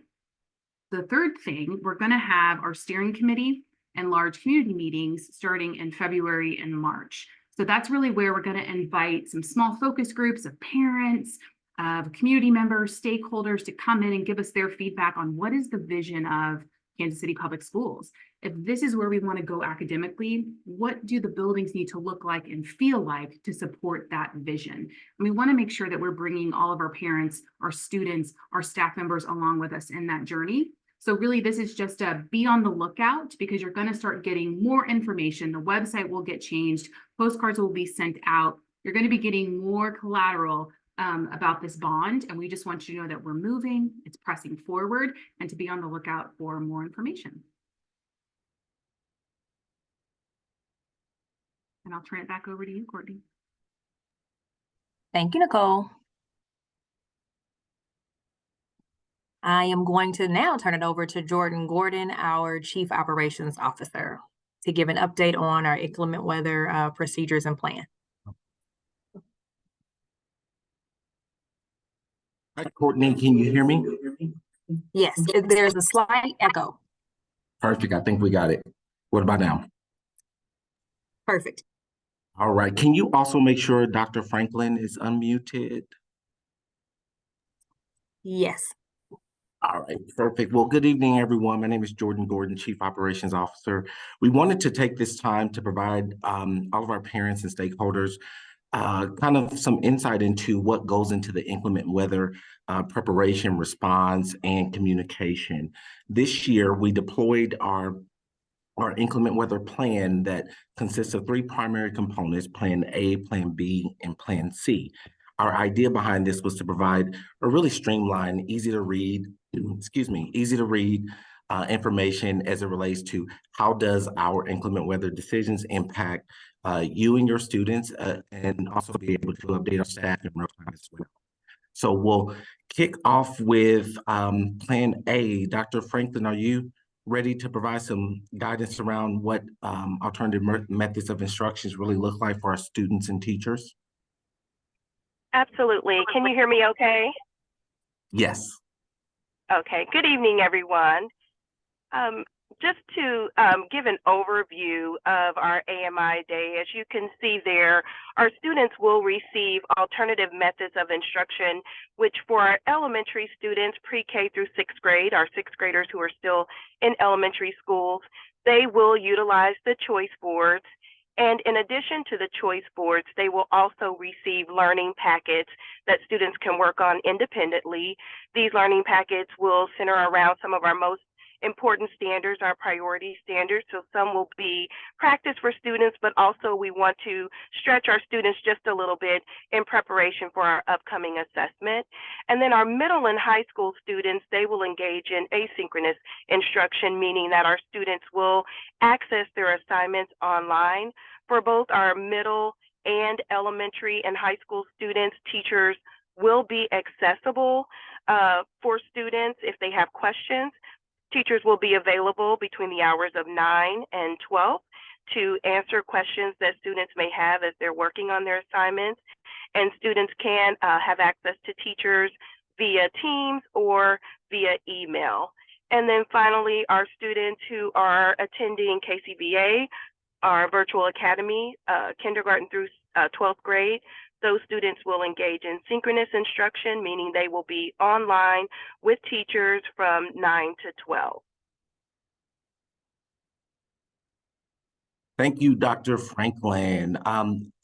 S9: The third thing, we're going to have our steering committee and large community meetings starting in February and March. So that's really where we're going to invite some small focus groups of parents, of community members, stakeholders to come in and give us their feedback on what is the vision of Kansas City Public Schools. If this is where we want to go academically, what do the buildings need to look like and feel like to support that vision? And we want to make sure that we're bringing all of our parents, our students, our staff members along with us in that journey. So really, this is just a be on the lookout, because you're going to start getting more information. The website will get changed. Postcards will be sent out. You're going to be getting more collateral about this bond. And we just want you to know that we're moving, it's pressing forward, and to be on the lookout for more information. And I'll turn it back over to you, Courtney.
S1: Thank you, Nicole. I am going to now turn it over to Jordan Gordon, our Chief Operations Officer, to give an update on our inclement weather procedures and plan.
S14: Hi, Courtney, can you hear me?
S1: Yes, there's a slight echo.
S14: Perfect, I think we got it. What about now?
S1: Perfect.
S14: All right, can you also make sure Dr. Franklin is unmuted?
S1: Yes.
S14: All right, perfect. Well, good evening, everyone. My name is Jordan Gordon, Chief Operations Officer. We wanted to take this time to provide all of our parents and stakeholders kind of some insight into what goes into the inclement weather preparation, response, and communication. This year, we deployed our inclement weather plan that consists of 3 primary components: Plan A, Plan B, and Plan C. Our idea behind this was to provide a really streamlined, easy to read information as it relates to how does our inclement weather decisions impact you and your students, and also be able to update our staff in real time as well. So we'll kick off with Plan A. Dr. Franklin, are you ready to provide some guidance around what alternative methods of instructions really look like for our students and teachers?
S10: Absolutely. Can you hear me okay?
S14: Yes.
S10: Okay. Good evening, everyone. Just to give an overview of our AMI day, as you can see there, our students will receive alternative methods of instruction, which for our elementary students, pre-K through 6th grade, our 6th graders who are still in elementary schools, they will utilize the choice boards. And in addition to the choice boards, they will also receive learning packets that students can work on independently. These learning packets will center around some of our most important standards, our priority standards. So some will be practice for students, but also we want to stretch our students just a little bit in preparation for our upcoming assessment. And then our middle and high school students, they will engage in asynchronous instruction, meaning that our students will access their assignments online. For both our middle and elementary and high school students, teachers will be accessible for students if they have questions. Teachers will be available between the hours of 9 and 12 to answer questions that students may have as they're working on their assignments. And students can have access to teachers via Teams or via email. And then finally, our students who are attending KCPS, our virtual academy, kindergarten through 12th grade, those students will engage in synchronous instruction, meaning they will be online with teachers from 9 to 12.
S14: Thank you, Dr. Franklin.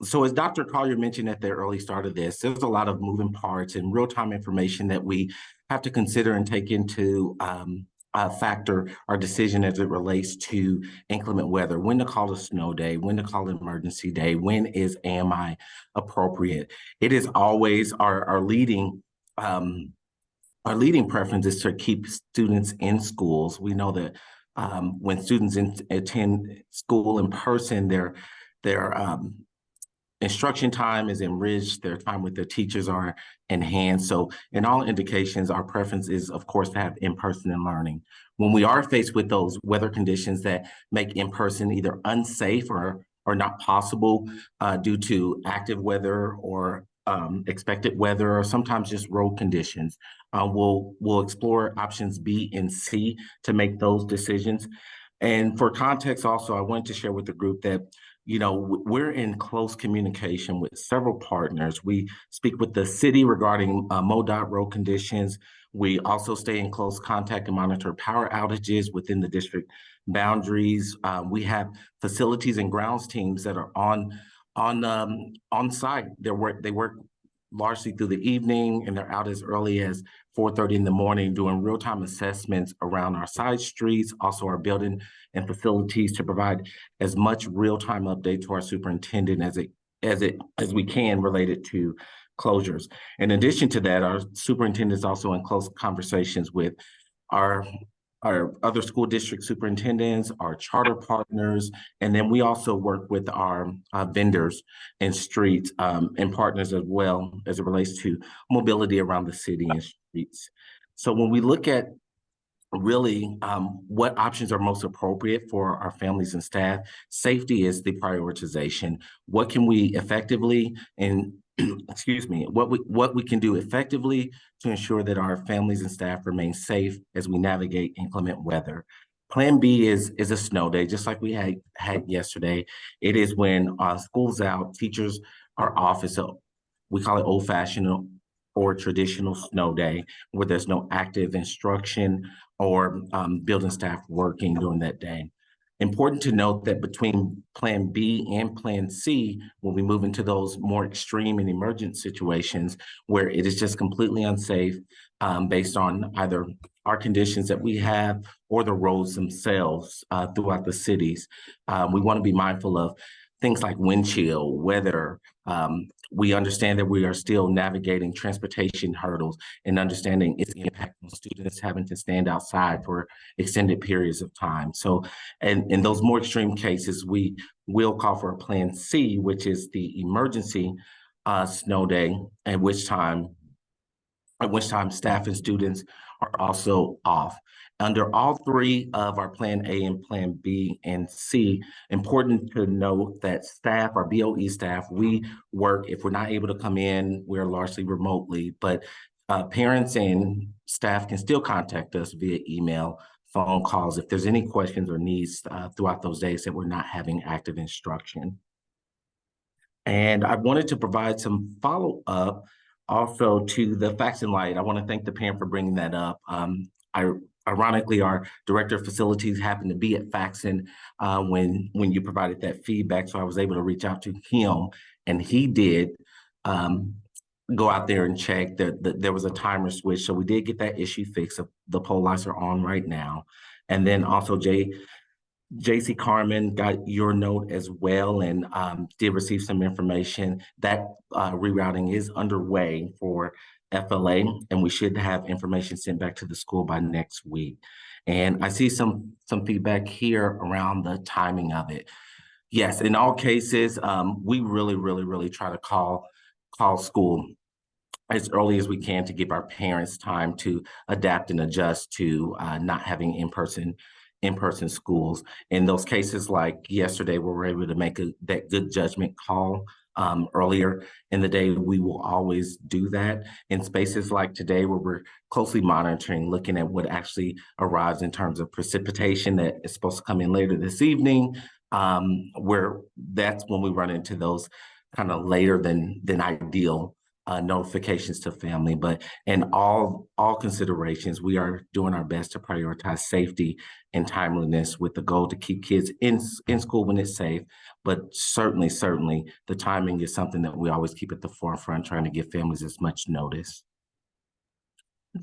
S14: So as Dr. Collier mentioned at the early start of this, there's a lot of moving parts and real-time information that we have to consider and take into factor our decision as it relates to inclement weather, when to call a snow day, when to call an emergency day, when is AMI appropriate. It is always our leading preference is to keep students in schools. We know that when students attend school in person, their instruction time is enriched, their time with their teachers are enhanced. So in all indications, our preference is, of course, to have in-person learning. When we are faced with those weather conditions that make in-person either unsafe or not possible due to active weather or expected weather, or sometimes just road conditions, we'll explore options B and C to make those decisions. And for context also, I wanted to share with the group that we're in close communication with several partners. We speak with the city regarding MoDOT road conditions. We also stay in close contact and monitor power outages within the district boundaries. We have facilities and grounds teams that are on site. They work largely through the evening, and they're out as early as 4:30 in the morning doing real-time assessments around our side streets, also our building and facilities, to provide as much real-time update to our superintendent as we can related to closures. In addition to that, our superintendent is also in close conversations with our other school district superintendents, our charter partners, and then we also work with our vendors and streets and partners as well as it relates to mobility around the city and streets. So when we look at really what options are most appropriate for our families and staff, safety is the prioritization. What can we effectively and excuse me, what we can do effectively to ensure that our families and staff remain safe as we navigate inclement weather. Plan B is a snow day, just like we had yesterday. It is when school's out, teachers are off. We call it old-fashioned or traditional snow day, where there's no active instruction or building staff working during that day. Important to note that between Plan B and Plan C, when we move into those more extreme and emergent situations where it is just completely unsafe based on either our conditions that we have or the roads themselves throughout the cities, we want to be mindful of things like wind chill, weather. We understand that we are still navigating transportation hurdles and understanding its impact on students having to stand outside for extended periods of time. So, and in those more extreme cases, we will call for a Plan C, which is the emergency snow day, at which time staff and students are also off. Under all three of our Plan A and Plan B and C, important to note that staff, our BOE staff, we work, if we're not able to come in, we're largely remotely, but parents and staff can still contact us via email, phone calls, if there's any questions or needs throughout those days that we're not having active instruction. And I wanted to provide some follow-up also to the Facts and Light. I want to thank the parent for bringing that up. Ironically, our director of facilities happened to be at Faxon when you provided that feedback, so I was able to reach out to him, and he did go out there and check that there was a timer switch, so we did get that issue fixed. The poll lights are on right now, and then also JC Carmen got your note as well and did receive some information. That rerouting is underway for FLA, and we should have information sent back to the school by next week. And I see some feedback here around the timing of it. Yes, in all cases, we really try to call school as early as we can to give our parents time to adapt and adjust to not having in-person schools. In those cases like yesterday, where we're able to make that good judgment call earlier in the day, we will always do that. In spaces like today, where we're closely monitoring, looking at what actually arrives in terms of precipitation that is supposed to come in later this evening, where that's when we run into those kind of later than ideal notifications to family. But in all considerations, we are doing our best to prioritize safety and timeliness with the goal to keep kids in school when it's safe. But certainly the timing is something that we always keep at the forefront, trying to give families as much notice.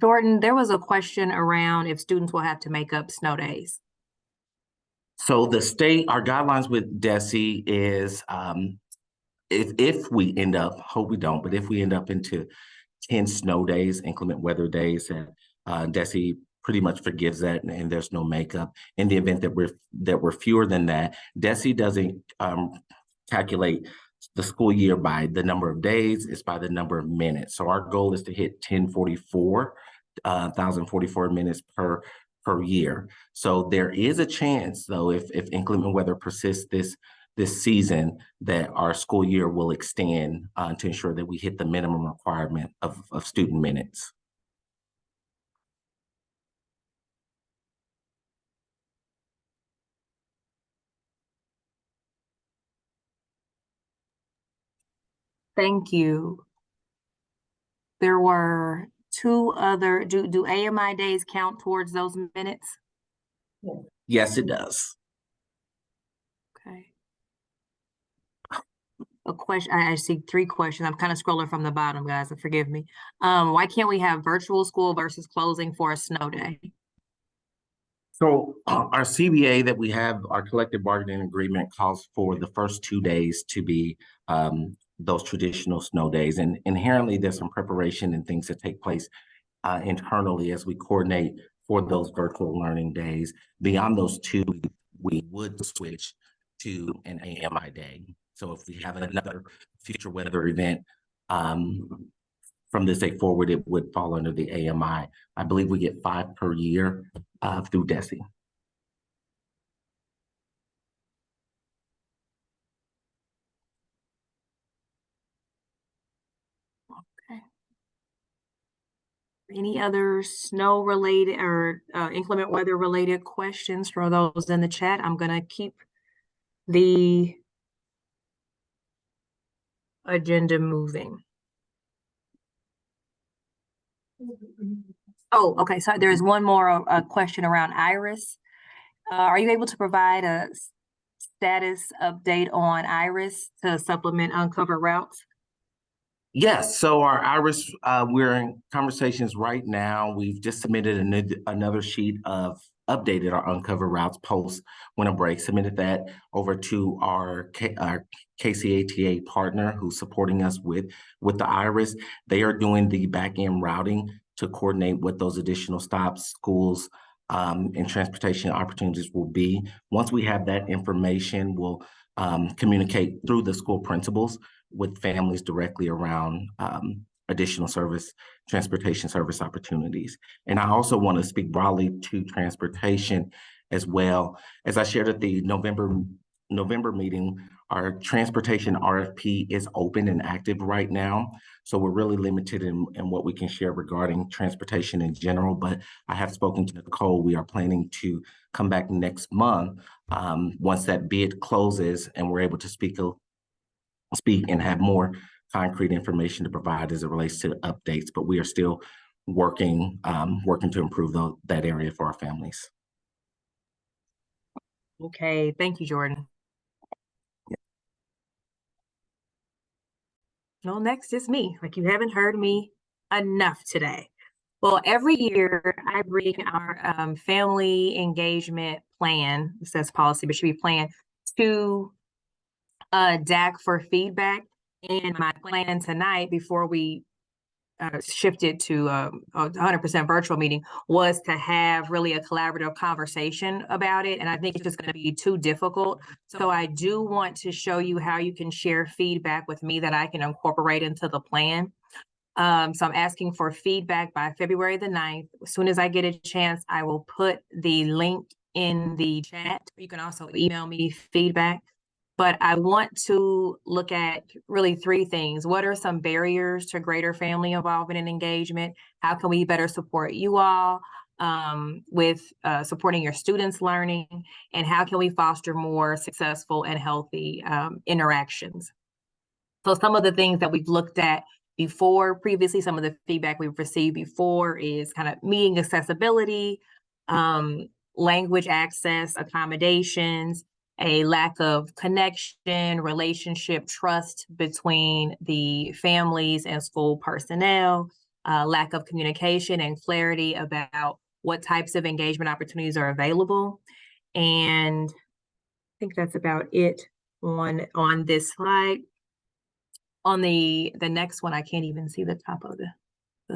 S1: Jordan, there was a question around if students will have to make up snow days.
S14: So the state, our guidelines with DESE is if we end up, hope we don't, but if we end up into 10 snow days, inclement weather days, and DESE pretty much forgives that, and there's no makeup. In the event that we're fewer than that, DESE doesn't calculate the school year by the number of days, it's by the number of minutes. So our goal is to hit 1,044 minutes per year. So there is a chance, though, if inclement weather persists this season, that our school year will extend to ensure that we hit the minimum requirement of student minutes.
S1: Thank you. There were two other, do AMI days count towards those minutes?
S14: Yes, it does.
S1: Okay. A question, I see 3 questions. I'm kind of scrolling from the bottom, guys, so forgive me. Why can't we have virtual school versus closing for a snow day?
S14: So our CBA that we have, our collective bargaining agreement calls for the first 2 days to be those traditional snow days. And inherently, there's some preparation and things that take place internally as we coordinate for those virtual learning days. Beyond those 2, we would switch to an AMI day. So if we have another future weather event from this day forward, it would fall under the AMI. I believe we get 5 per year through DAC.
S1: Okay. Any other snow related or inclement weather related questions for those in the chat? I'm gonna keep the agenda moving. Oh, okay. So there's one more question around IRIS. Are you able to provide a status update on IRIS to supplement Uncover Routes?
S14: Yes, so our IRIS, we're in conversations right now. We've just submitted another sheet of updated our Uncover Routes post winter break, submitted that over to our KCATA partner who's supporting us with the IRIS. They are doing the back-end routing to coordinate what those additional stops, schools, and transportation opportunities will be. Once we have that information, we'll communicate through the school principals with families directly around additional transportation service opportunities. And I also want to speak broadly to transportation as well. As I shared at the November meeting, our transportation RFP is open and active right now. So we're really limited in what we can share regarding transportation in general, but I have spoken to Nicole. We are planning to come back next month once that bid closes and we're able to speak and have more concrete information to provide as it relates to updates, but we are still working to improve that area for our families.
S1: Okay, thank you, Jordan. Well, next is me. Like, you haven't heard me enough today. Well, every year I bring our family engagement plan, it says policy, but should be plan, to DAC for feedback. And my plan tonight, before we shifted to a 100% virtual meeting, was to have really a collaborative conversation about it. And I think it's just going to be too difficult. So I do want to show you how you can share feedback with me that I can incorporate into the plan. So I'm asking for feedback by February the 9th. As soon as I get a chance, I will put the link in the chat. You can also email me feedback. But I want to look at really 3 things. What are some barriers to greater family involvement and engagement? How can we better support you all with supporting your students' learning? And how can we foster more successful and healthy interactions? So some of the things that we've looked at before previously, some of the feedback we've received before is kind of meeting accessibility, language access, accommodations, a lack of connection, relationship, trust between the families and school personnel, lack of communication and clarity about what types of engagement opportunities are available. And I think that's about it on this slide. On the next one, I can't even see the top of the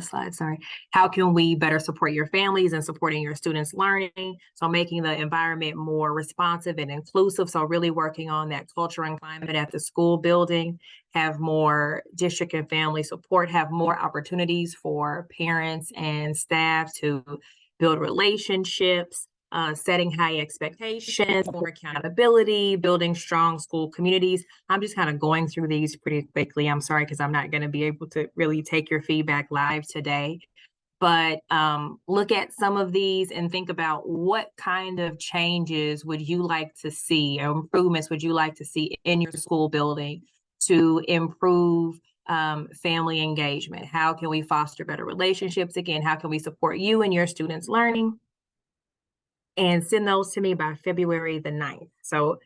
S1: slide, sorry. How can we better support your families and supporting your students' learning? So making the environment more responsive and inclusive. So really working on that culture and climate at the school building, have more district and family support, have more opportunities for parents and staff to build relationships, setting high expectations, more accountability, building strong school communities. I'm just kind of going through these pretty quickly. I'm sorry, because I'm not going to be able to really take your feedback live today. But look at some of these and think about what kind of changes would you like to see, or improvements would you like to see in your school building to improve family engagement? How can we foster better relationships? Again, how can we support you and your students' learning? And send those to me by February the 9th. So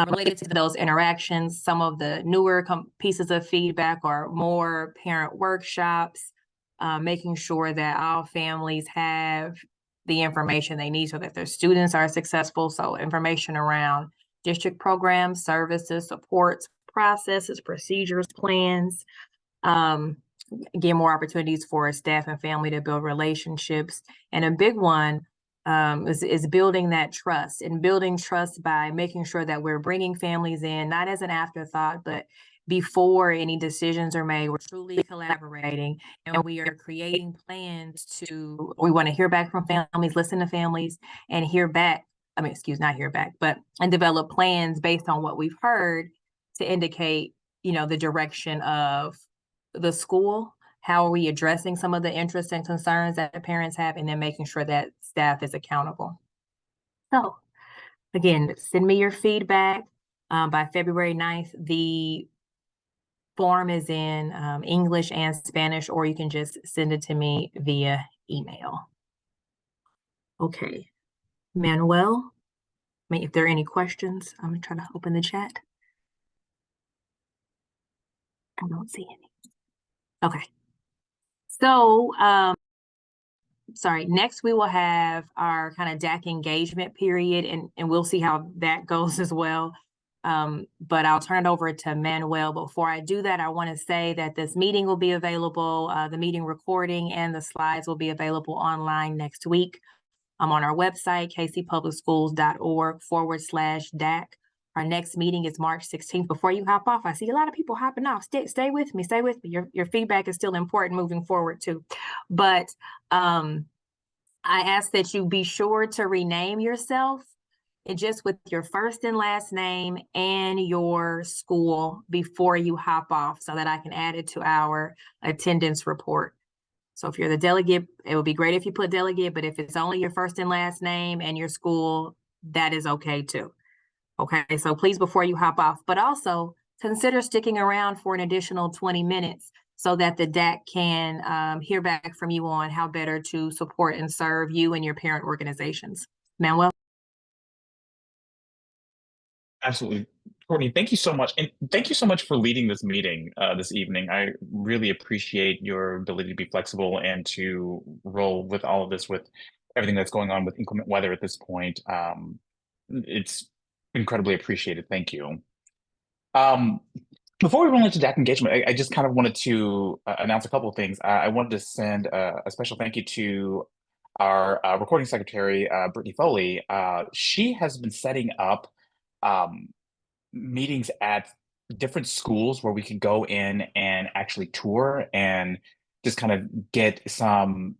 S1: related to those interactions, some of the newer pieces of feedback are more parent workshops, making sure that all families have the information they need so that their students are successful. So information around district programs, services, supports, processes, procedures, plans. Again, more opportunities for staff and family to build relationships. And a big one is building that trust, and building trust by making sure that we're bringing families in, not as an afterthought, but before any decisions are made. We're truly collaborating, and we are creating plans we want to hear back from families, listen to families, and and develop plans based on what we've heard to indicate, the direction of the school. How are we addressing some of the interests and concerns that the parents have, and then making sure that staff is accountable. So again, send me your feedback by February 9th. The form is in English and Spanish, or you can just send it to me via email. Okay, Manuel, if there are any questions, I'm gonna try to open the chat. I don't see any. Okay. So, sorry, next we will have our kind of DAC engagement period, and we'll see how that goes as well. But I'll turn it over to Manuel. Before I do that, I want to say that this meeting will be available, the meeting recording and the slides will be available online next week. On our website, kcpublicsschools.org/DAC. Our next meeting is March 16th. Before you hop off, I see a lot of people hopping off. Stay with me, stay with me. Your feedback is still important moving forward too. But I ask that you be sure to rename yourself, and just with your first and last name and your school before you hop off, so that I can add it to our attendance report. So if you're the delegate, it would be great if you put delegate, but if it's only your first and last name and your school, that is okay too. Okay, so please, before you hop off, but also consider sticking around for an additional 20 minutes so that the DAC can hear back from you on how better to support and serve you and your parent organizations. Manuel?
S2: Absolutely. Courtney, thank you so much. And thank you so much for leading this meeting this evening. I really appreciate your ability to be flexible and to roll with all of this, with everything that's going on with inclement weather at this point. It's incredibly appreciated. Thank you. Before we run into DAC engagement, I just kind of wanted to announce a couple of things. I wanted to send a special thank you to our recording secretary, Brittany Foley. She has been setting up meetings at different schools where we can go in and actually tour and just kind of get some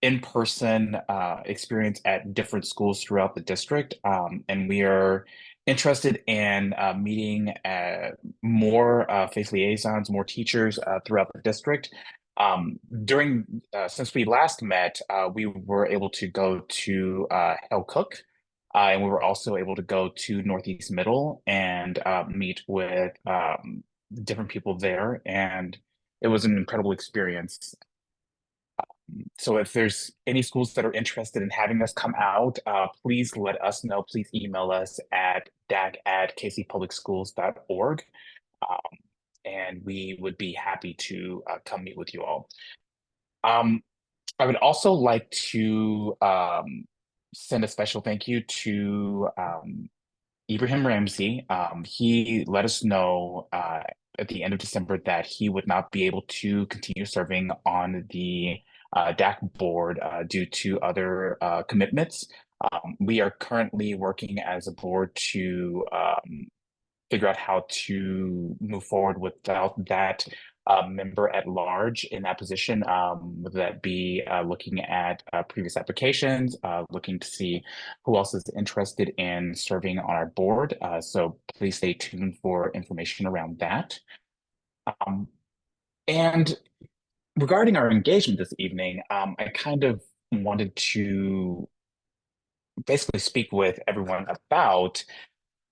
S2: in-person experience at different schools throughout the district. And we are interested in meeting more face liaisons, more teachers throughout the district. Since we last met, we were able to go to Hell Cook, and we were also able to go to Northeast Middle and meet with different people there, and it was an incredible experience. So if there's any schools that are interested in having us come out, please let us know. Please email us at dac@kcpublicschools.org, and we would be happy to come meet with you all. I would also like to send a special thank you to Ibrahim Ramsey. He let us know at the end of December that he would not be able to continue serving on the DAC board due to other commitments. We are currently working as a board to figure out how to move forward without that member at large in that position, whether that be looking at previous applications, looking to see who else is interested in serving on our board. So please stay tuned for information around that. And regarding our engagement this evening, I kind of wanted to basically speak with everyone about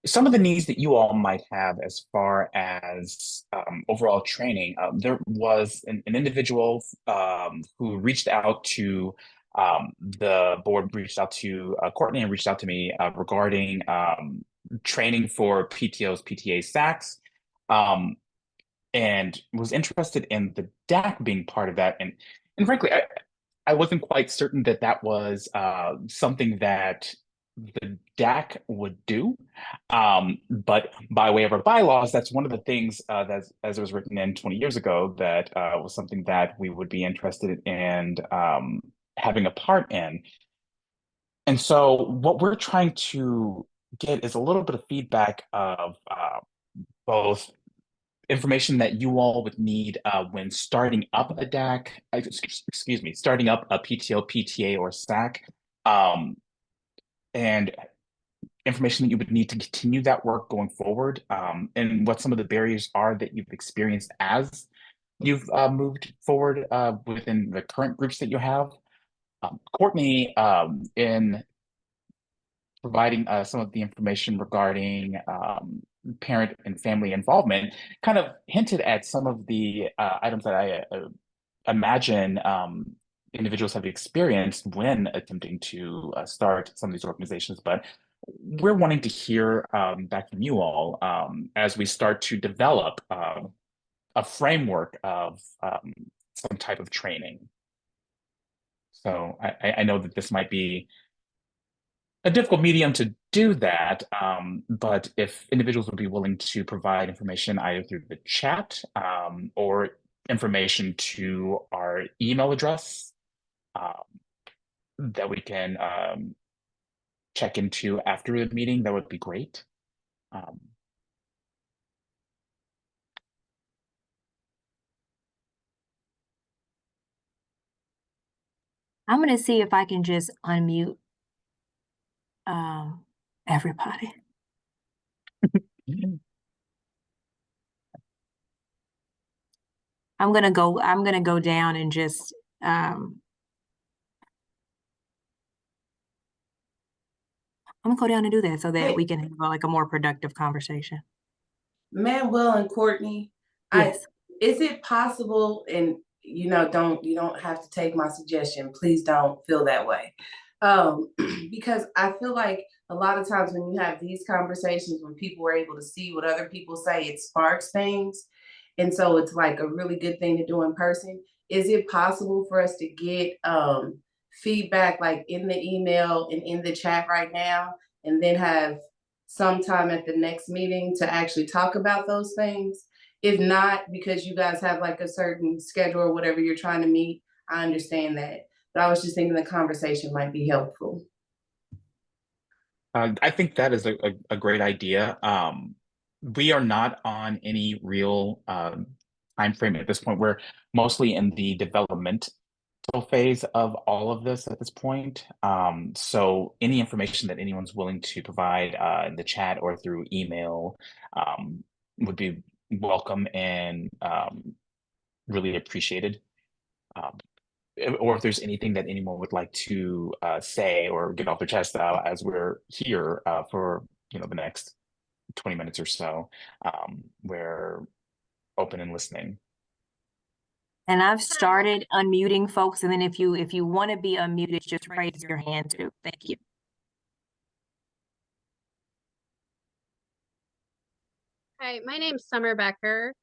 S2: some of the needs that you all might have as far as overall training. There was an individual who reached out to the board, reached out to Courtney, and reached out to me regarding training for PTOs, PTA SACs, and was interested in the DAC being part of that. And frankly, I wasn't quite certain that that was something that the DAC would do. But by way of our bylaws, that's one of the things that, as it was written in 20 years ago, that was something that we would be interested in having a part in. And so what we're trying to get is a little bit of feedback of both information that you all would need when starting up a DAC, excuse me, starting up a PTO, PTA, or SAC, and information that you would need to continue that work going forward, and what some of the barriers are that you've experienced as you've moved forward within the current groups that you have. Courtney, in providing some of the information regarding parent and family involvement, kind of hinted at some of the items that I imagine individuals have experienced when attempting to start some of these organizations. But we're wanting to hear back from you all as we start to develop a framework of some type of training. So I know that this might be a difficult medium to do that, but if individuals would be willing to provide information either through the chat or information to our email address that we can check into after the meeting, that would be great.
S1: I'm going to see if I can just unmute everybody. I'm gonna go down and just I'm gonna go down and do that so that we can have like a more productive conversation.
S11: Manuel and Courtney,
S1: Yes.
S11: Is it possible, and you don't have to take my suggestion, please don't feel that way. Because I feel like a lot of times when you have these conversations, when people are able to see what other people say, it sparks things. And so it's like a really good thing to do in person. Is it possible for us to get feedback like in the email and in the chat right now, and then have sometime at the next meeting to actually talk about those things? If not, because you guys have like a certain schedule or whatever you're trying to meet, I understand that. But I was just thinking the conversation might be helpful.
S2: I think that is a great idea. We are not on any real time frame at this point. We're mostly in the developmental phase of all of this at this point. So any information that anyone's willing to provide in the chat or through email would be welcome and really appreciated. Or if there's anything that anyone would like to say or get off their chest as we're here for the next 20 minutes or so, we're open and listening.
S1: And I've started unmuting folks, and then if you want to be unmuted, just raise your hand too. Thank you.
S15: Hi, my name's Summer Becker.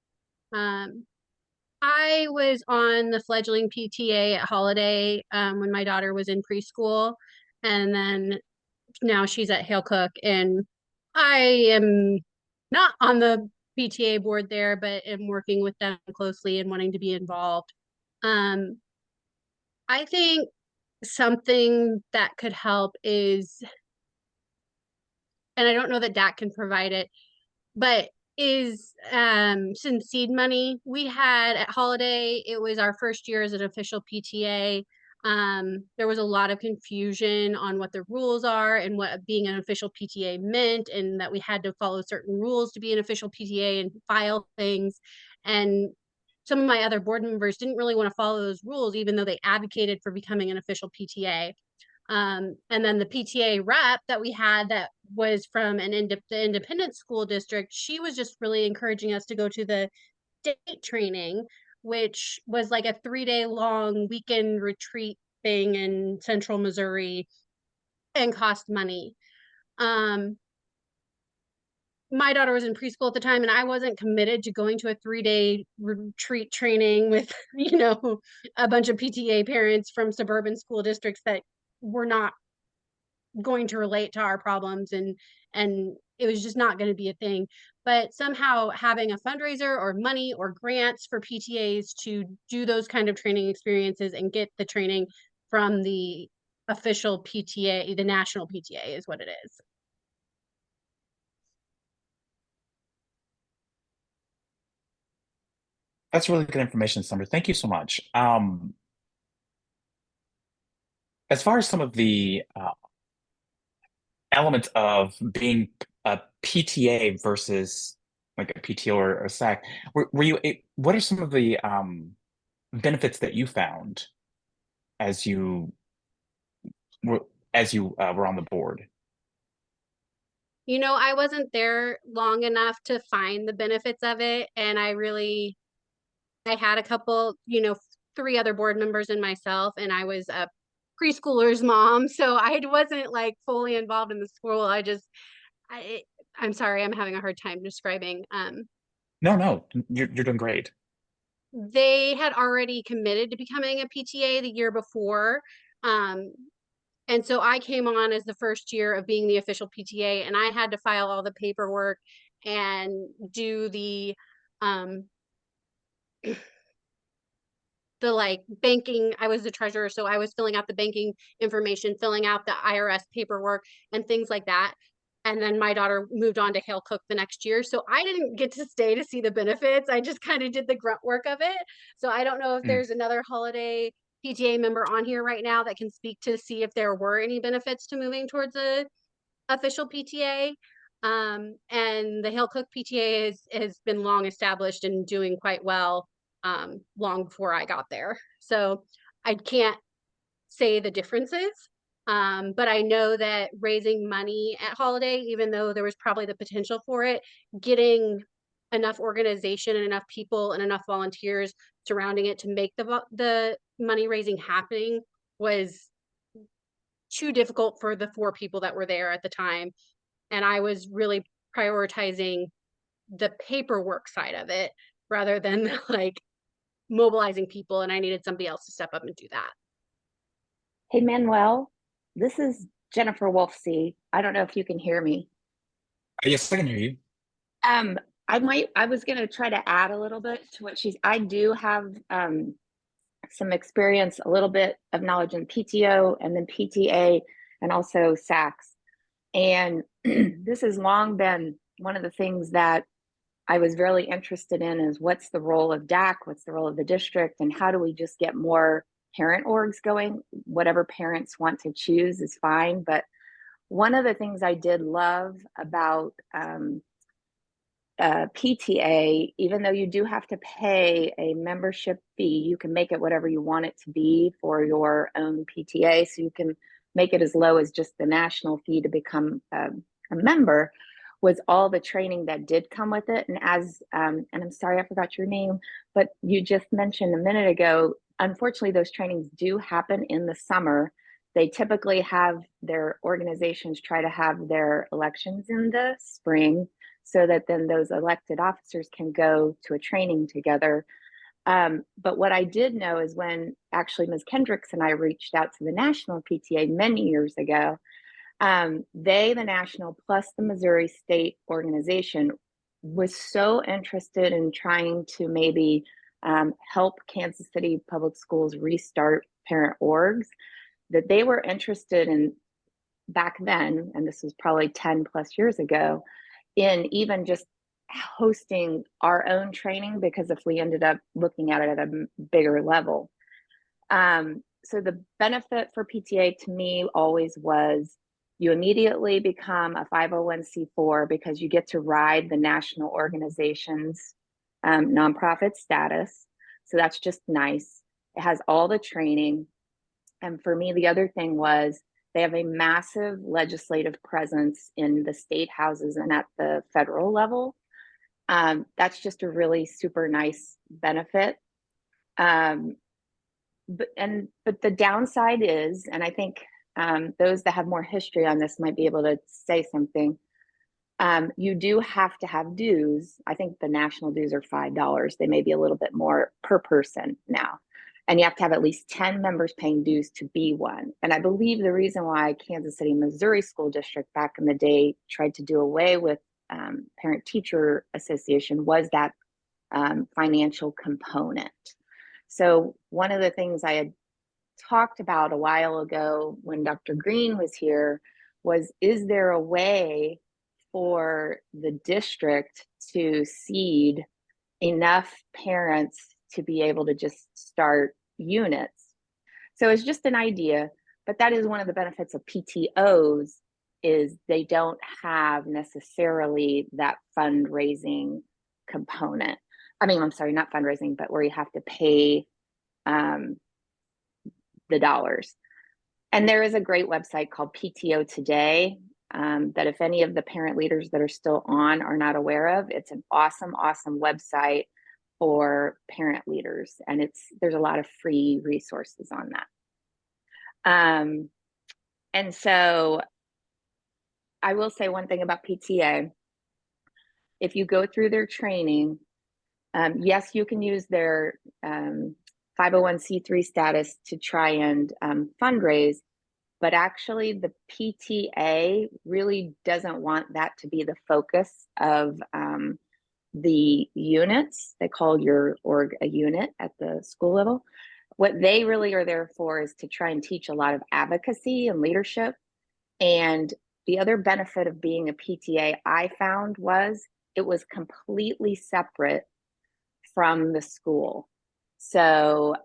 S15: I was on the fledgling PTA at Holiday when my daughter was in preschool, and then now she's at Hale Cook, and I am not on the PTA board there, but am working with them closely and wanting to be involved. I think something that could help is, and I don't know that DAC can provide it, but is some seed money we had at Holiday. It was our first year as an official PTA. There was a lot of confusion on what the rules are and what being an official PTA meant, and that we had to follow certain rules to be an official PTA and file things. And some of my other board members didn't really want to follow those rules, even though they advocated for becoming an official PTA. And then the PTA rep that we had that was from the independent school district, she was just really encouraging us to go to the state training, which was like a 3-day long weekend retreat thing in central Missouri and cost money. My daughter was in preschool at the time, and I wasn't committed to going to a 3-day retreat training with, you know, a bunch of PTA parents from suburban school districts that were not going to relate to our problems, and it was just not going to be a thing. But somehow having a fundraiser or money or grants for PTAs to do those kind of training experiences and get the training from the official PTA, the national PTA is what it is.
S2: That's really good information, Summer. Thank you so much. As far as some of the elements of being a PTA versus like a PTO or a SAC, were you? What are some of the benefits that you found as you were on the board?
S15: You know, I wasn't there long enough to find the benefits of it, and I had a couple, you know, 3 other board members and myself, and I was a preschooler's mom, so I wasn't like fully involved in the school. I'm sorry, I'm having a hard time describing.
S2: No, you're doing great.
S15: They had already committed to becoming a PTA the year before. And so I came on as the first year of being the official PTA, and I had to file all the paperwork and do the like banking. I was the treasurer, so I was filling out the banking information, filling out the IRS paperwork and things like that. And then my daughter moved on to Hale Cook the next year. So I didn't get to stay to see the benefits. I just kind of did the grunt work of it. So I don't know if there's another holiday PTA member on here right now that can speak to see if there were any benefits to moving towards a official PTA. And the Hale Cook PTA has been long established and doing quite well long before I got there. So I can't say the differences. But I know that raising money at Holiday, even though there was probably the potential for it, getting enough organization and enough people and enough volunteers surrounding it to make the money raising happening was too difficult for the 4 people that were there at the time. And I was really prioritizing the paperwork side of it rather than like mobilizing people, and I needed somebody else to step up and do that.
S16: Hey, Manuel, this is Jennifer Wolfsey. I don't know if you can hear me.
S2: Yes, I can hear you.
S16: I was going to try to add a little bit to what I do have some experience, a little bit of knowledge in PTO and then PTA and also SACs. And this has long been one of the things that I was really interested in is what's the role of DAC, what's the role of the district, and how do we just get more parent orgs going? Whatever parents want to choose is fine. But one of the things I did love about PTA, even though you do have to pay a membership fee, you can make it whatever you want it to be for your own PTA. So you can make it as low as just the national fee to become a member, was all the training that did come with it. And and I'm sorry, I forgot your name, but you just mentioned a minute ago, unfortunately, those trainings do happen in the summer. They typically have their organizations try to have their elections in the spring so that then those elected officers can go to a training together. But what I did know is when actually Ms. Kendricks and I reached out to the national PTA many years ago, the national plus the Missouri State organization was so interested in trying to maybe help Kansas City Public Schools restart parent orgs that they were interested in back then, and this was probably 10 plus years ago, in even just hosting our own training, because if we ended up looking at it at a bigger level. So the benefit for PTA to me always was you immediately become a 501c4 because you get to ride the national organization's nonprofit status. So that's just nice. It has all the training. And for me, the other thing was They have a massive legislative presence in the state houses and at the federal level. That's just a really super nice benefit. But the downside is, and I think those that have more history on this might be able to say something. You do have to have dues. I think the national dues are $5. They may be a little bit more per person now. And you have to have at least 10 members paying dues to be one. And I believe the reason why Kansas City, Missouri School District back in the day tried to do away with Parent-Teacher Association was that financial component. So one of the things I had talked about a while ago when Dr. Green was here was, is there a way for the district to seed enough parents to be able to just start units? So it's just an idea, but that is one of the benefits of PTOs, is they don't have necessarily that fundraising component. I mean, I'm sorry, not fundraising, but where you have to pay the dollars. And there is a great website called PTO Today that if any of the parent leaders that are still on are not aware of, it's an awesome, awesome website for parent leaders. And there's a lot of free resources on that. And so I will say one thing about PTA. If you go through their training, yes, you can use their 501c3 status to try and fundraise, but actually the PTA really doesn't want that to be the focus of the units. They call your org a unit at the school level. What they really are there for is to try and teach a lot of advocacy and leadership. And the other benefit of being a PTA I found was it was completely separate from the school. So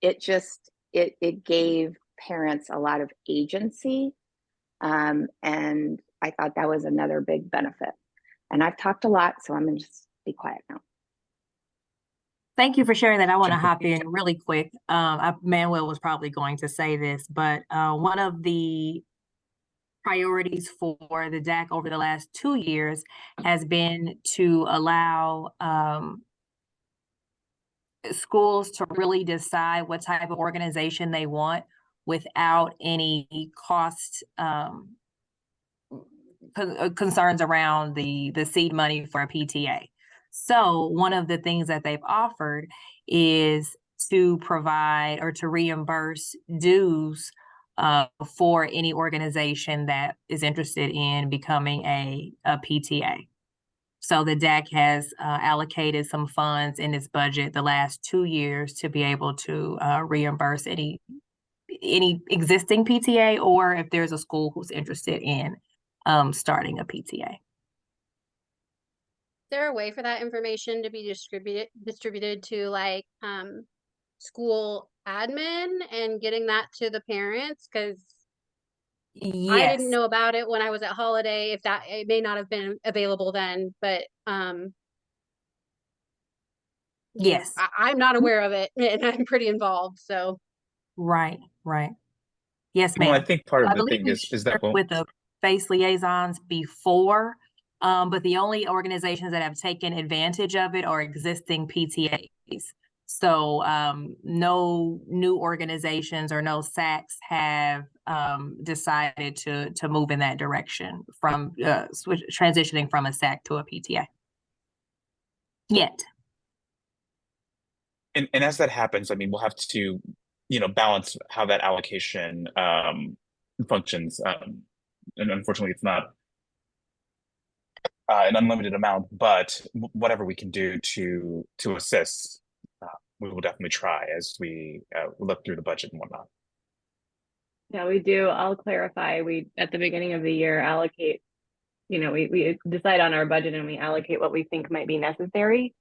S16: it gave parents a lot of agency. And I thought that was another big benefit. And I've talked a lot, so I'm gonna just be quiet now.
S1: Thank you for sharing that. I want to hop in really quick. Manuel was probably going to say this, but one of the priorities for the DAC over the last 2 years has been to allow schools to really decide what type of organization they want without any cost concerns around the seed money for a PTA. So one of the things that they've offered is to provide or to reimburse dues for any organization that is interested in becoming a PTA. So the DAC has allocated some funds in its budget the last 2 years to be able to reimburse any existing PTA, or if there's a school who's interested in starting a PTA.
S15: Is there a way for that information to be distributed to like school admin and getting that to the parents? Because
S1: yes,
S15: I didn't know about it when I was at Holiday. If that, it may not have been available then, but
S1: yes,
S15: I'm not aware of it, and I'm pretty involved. So
S1: right. Yes, ma'am.
S2: Well, I think part of
S1: I
S2: the
S1: believe
S2: thing
S1: we
S2: is that
S1: shared with the FACE liaisons before, but the only organizations that have taken advantage of it are existing PTAs. So no new organizations or no SACs have decided to move in that direction from transitioning from a SAC to a PTA yet.
S2: and as that happens, I mean, we'll have to, balance how that allocation functions. And unfortunately, it's not an unlimited amount, but whatever we can do to assist, we will definitely try as we look through the budget and whatnot.
S5: Yeah, we do. I'll clarify. We, at the beginning of the year, allocate, we decide on our budget and we allocate what we think might be necessary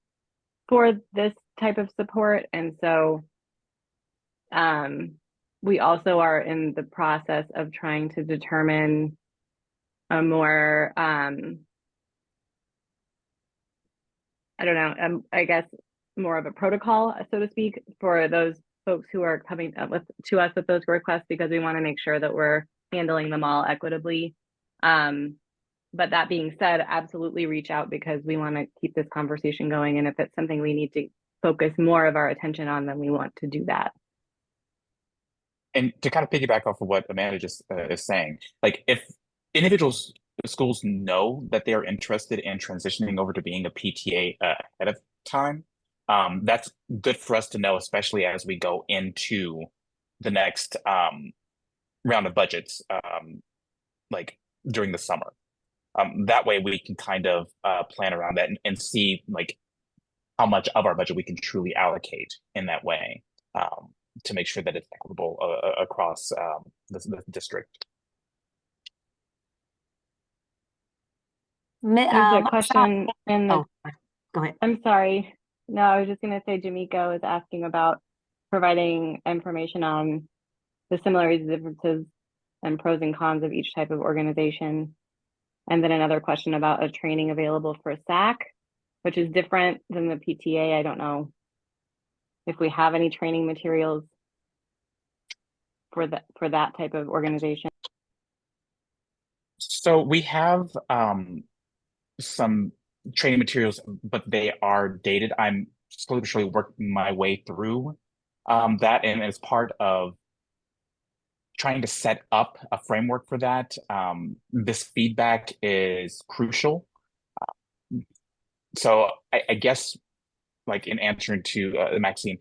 S5: for this type of support. And so we also are in the process of trying to determine a more, I don't know, I guess more of a protocol, so to speak, for those folks who are coming up to us with those requests, because we want to make sure that we're handling them all equitably. But that being said, absolutely reach out, because we want to keep this conversation going. And if it's something we need to focus more of our attention on, then we want to do that.
S2: And to kind of piggyback off of what Amanda just is saying, like if individuals, schools know that they are interested in transitioning over to being a PTA ahead of time, that's good for us to know, especially as we go into the next round of budgets, like during the summer. That way we can kind of plan around that and see like how much of our budget we can truly allocate in that way, to make sure that it's equitable across the district.
S5: There's a question in the.
S1: Oh, go ahead.
S5: I'm sorry. No, I was just going to say Jamiko is asking about providing information on the similarities, differences, and pros and cons of each type of organization. And then another question about a training available for SAC, which is different than the PTA. I don't know if we have any training materials for that type of organization.
S2: So we have some training materials, but they are dated. I'm slowly working my way through that, and as part of trying to set up a framework for that, this feedback is crucial. So I guess, like in answering to Maxine,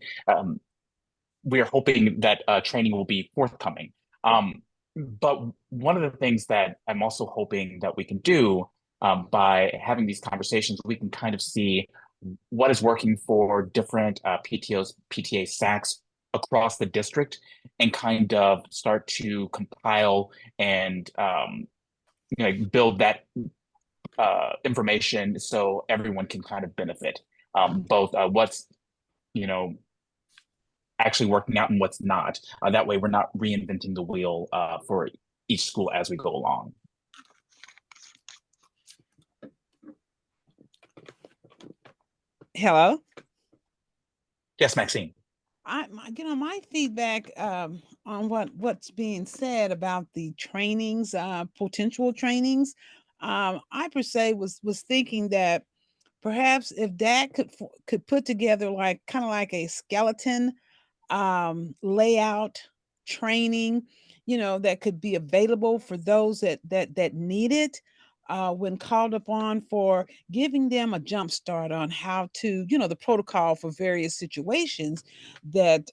S2: we are hoping that training will be forthcoming. But one of the things that I'm also hoping that we can do by having these conversations, we can kind of see what is working for different PTA SACs across the district, and kind of start to compile and build that information so everyone can kind of benefit, both what's actually working out and what's not. That way we're not reinventing the wheel for each school as we go along.
S17: Hello?
S2: Yes, Maxine.
S17: My feedback on what's being said about the trainings, potential trainings, I per se was thinking that perhaps if DAC could put together kind of like a skeleton layout training, that could be available for those that need it, when called upon, for giving them a jump start on how to, the protocol for various situations that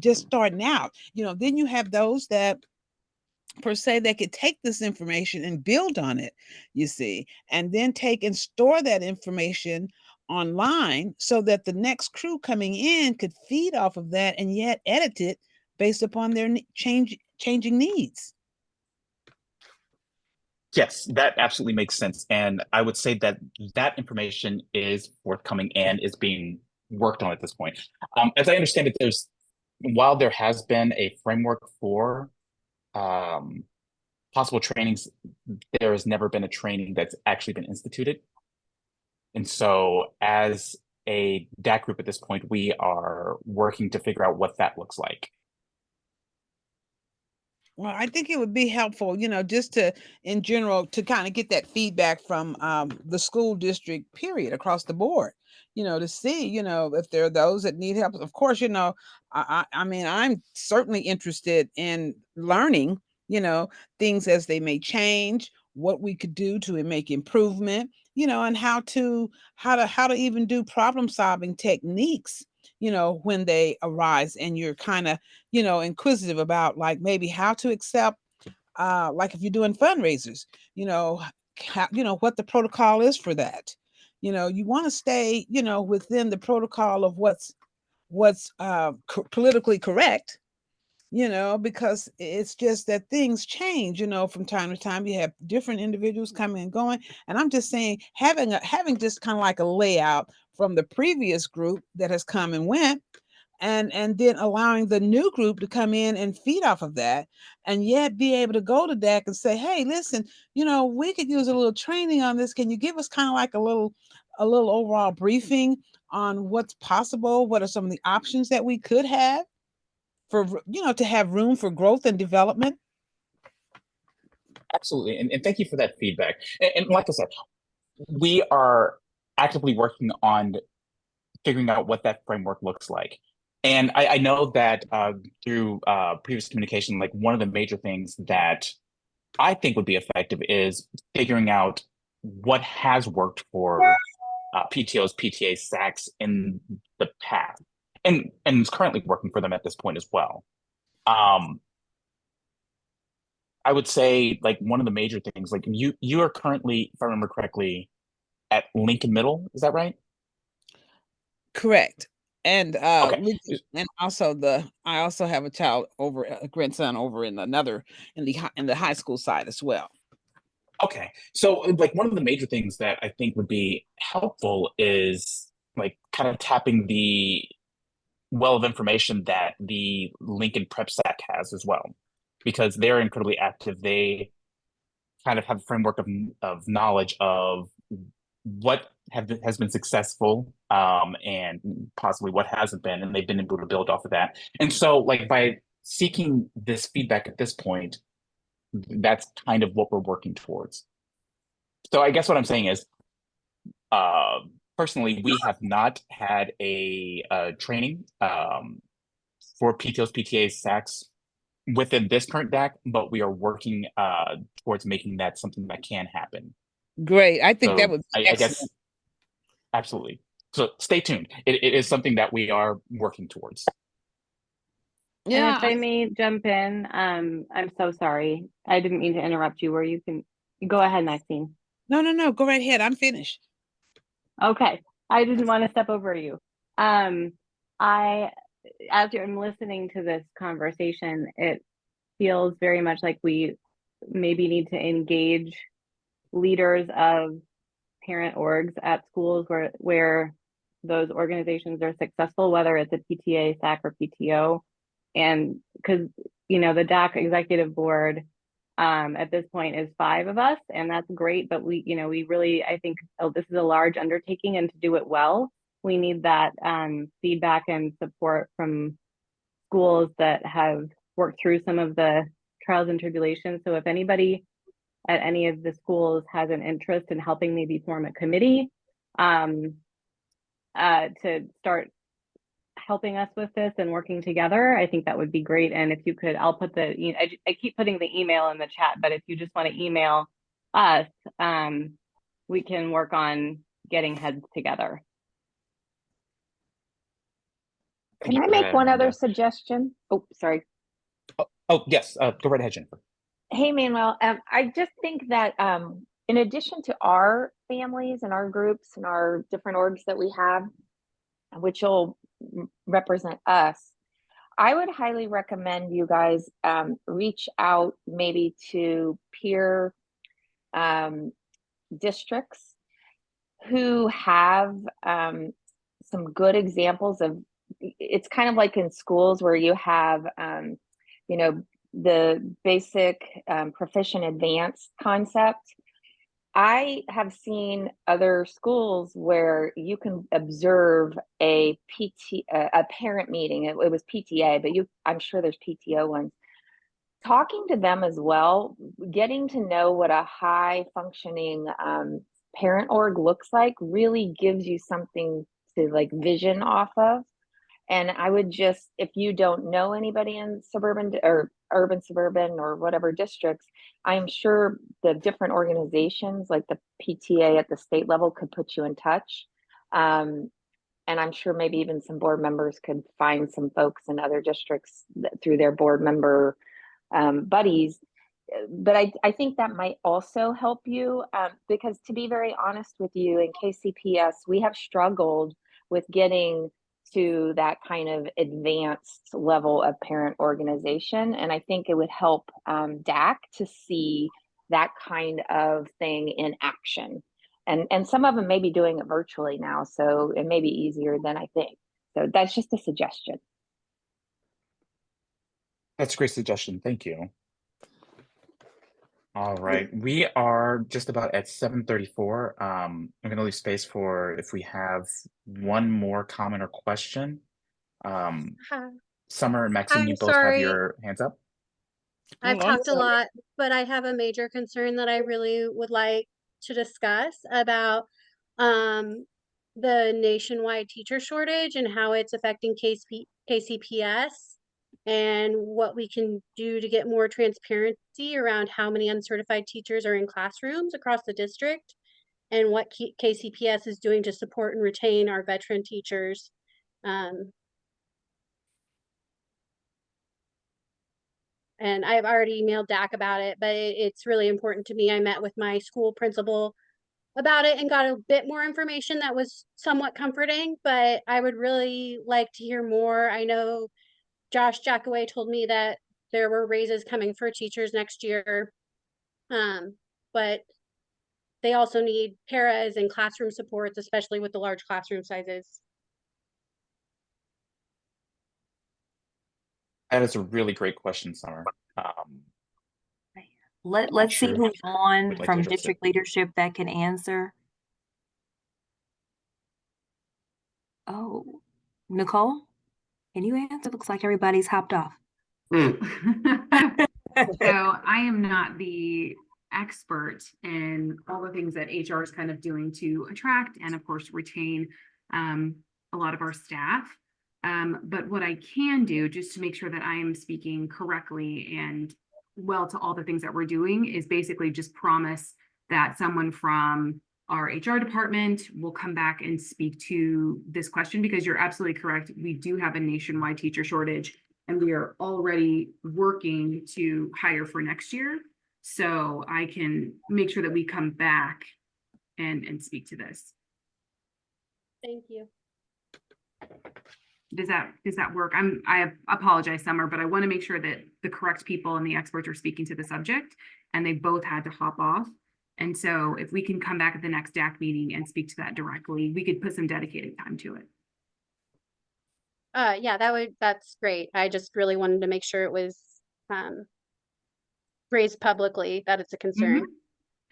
S17: just starting out. Then you have those that per se that could take this information and build on it, you see, and then take and store that information online so that the next crew coming in could feed off of that and yet edit it based upon their changing needs.
S2: Yes, that absolutely makes sense. And I would say that that information is forthcoming and is being worked on at this point. As I understand it, while there has been a framework for possible trainings, there has never been a training that's actually been instituted. And so as a DAC group at this point, we are working to figure out what that looks like.
S17: Well, I think it would be helpful, just in general, to kind of get that feedback from the school district, period, across the board, to see, if there are those that need help. Of course, I mean, I'm certainly interested in learning, things as they may change, what we could do to make improvement, and how to even do problem solving techniques, when they arise, and you're kind of, inquisitive about maybe how to accept, like if you're doing fundraisers, what the protocol is for that. You want to stay, within the protocol of what's politically correct, because it's just that things change, from time to time. You have different individuals coming and going. And I'm just saying, having just kind of like a layout from the previous group that has come and went, and then allowing the new group to come in and feed off of that, and yet be able to go to DAC and say, hey, listen, we could use a little training on this. Can you give us kind of like a little overall briefing on what's possible? What are some of the options that we could have? for, to have room for growth and development?
S2: Absolutely. And thank you for that feedback. And like I said, we are actively working on figuring out what that framework looks like. And I know that through previous communication, like one of the major things that I think would be effective is figuring out what has worked for PTOs, PTAs, SACs in the past, and is currently working for them at this point as well. I would say like one of the major things, like you are currently, if I remember correctly, at Lincoln Middle, is that right?
S17: Correct. And
S2: Okay.
S17: and also I also have a grandson over in the high school side as well.
S2: Okay. So like one of the major things that I think would be helpful is like kind of tapping the well of information that the Lincoln Prep SAC has as well, because they're incredibly active. They kind of have a framework of knowledge of what has been successful and possibly what hasn't been, and they've been able to build off of that. And so like by seeking this feedback at this point, that's kind of what we're working towards. So I guess what I'm saying is, personally, we have not had a training for PTOs, PTAs, SACs within this current DAC, but we are working towards making that something that can happen.
S17: Great. I think
S2: So
S17: that would be
S2: I guess absolutely. So stay tuned. It is something that we are working towards.
S5: And if I may jump in, I'm so sorry. I didn't mean to interrupt you. You go ahead, Maxine.
S17: No. Go right ahead. I'm finished.
S5: Okay. I didn't want to step over you. As I'm listening to this conversation, it feels very much like we maybe need to engage leaders of parent orgs at schools where those organizations are successful, whether it's a PTA, SAC, or PTO. And because, the DAC executive board at this point is 5 of us, and that's great. But we really, I think, this is a large undertaking, and to do it well, we need that feedback and support from schools that have worked through some of the trials and tribulations. So if anybody at any of the schools has an interest in helping maybe form a committee to start helping us with this and working together, I think that would be great. And if you could, I'll put I keep putting the email in the chat, but if you just want to email us, we can work on getting heads together.
S16: Can I make one other suggestion? Oh, sorry.
S2: Oh yes, go right ahead, Jennifer.
S16: Hey, Manuel, I just think that in addition to our families and our groups and our different orgs that we have, which will represent us, I would highly recommend you guys reach out maybe to peer districts who have some good examples of, it's kind of like in schools where you have, the basic proficient advanced concept. I have seen other schools where you can observe a parent meeting. It was PTA, but I'm sure there's PTO ones. Talking to them as well, getting to know what a high functioning parent org looks like really gives you something to like vision off of. And I would just, if you don't know anybody in suburban or urban, suburban, or whatever districts, I'm sure the different organizations like the PTA at the state level could put you in touch. And I'm sure maybe even some board members could find some folks in other districts through their board member buddies. But I think that might also help you because, to be very honest with you, in KCPS, we have struggled with getting to that kind of advanced level of parent organization. And I think it would help DAC to see that kind of thing in action. And some of them may be doing it virtually now, so it may be easier than I think. So that's just a suggestion.
S2: That's a great suggestion. Thank you. All right, we are just about at 7:34. I'm gonna leave space for if we have one more comment or question. Summer and Maxine,
S15: I'm
S2: you both have
S15: sorry.
S2: your hands up.
S15: I've
S17: Oh, I'm
S15: talked a
S17: sorry.
S15: lot, but I have a major concern that I really would like to discuss about the nationwide teacher shortage and how it's affecting KCPS and what we can do to get more transparency around how many uncertified teachers are in classrooms across the district and what KCPS is doing to support and retain our veteran teachers. And I've already emailed DAC about it, but it's really important to me. I met with my school principal about it and got a bit more information that was somewhat comforting, but I would really like to hear more. I know Josh Jackaway told me that there were raises coming for teachers next year, but they also need paras and classroom supports, especially with the large classroom sizes.
S2: That is a really great question, Summer.
S1: Let's see
S2: sure
S1: who's on
S2: would like to
S1: from
S2: address it.
S1: district leadership that can answer. Oh, Nicole, can you answer? Looks like everybody's hopped off.
S9: So I am not the expert in all the things that HR is kind of doing to attract and of course retain a lot of our staff. But what I can do just to make sure that I am speaking correctly and well to all the things that we're doing is basically just promise that someone from our HR department will come back and speak to this question, because you're absolutely correct. We do have a nationwide teacher shortage and we are already working to hire for next year. So I can make sure that we come back and speak to this.
S15: Thank you.
S9: Does that work? I apologize, Summer, but I want to make sure that the correct people and the experts are speaking to the subject, and they both had to hop off. And so if we can come back at the next DAC meeting and speak to that directly, we could put some dedicated time to it.
S15: Yeah, that's great. I just really wanted to make sure it was raised publicly that it's a concern.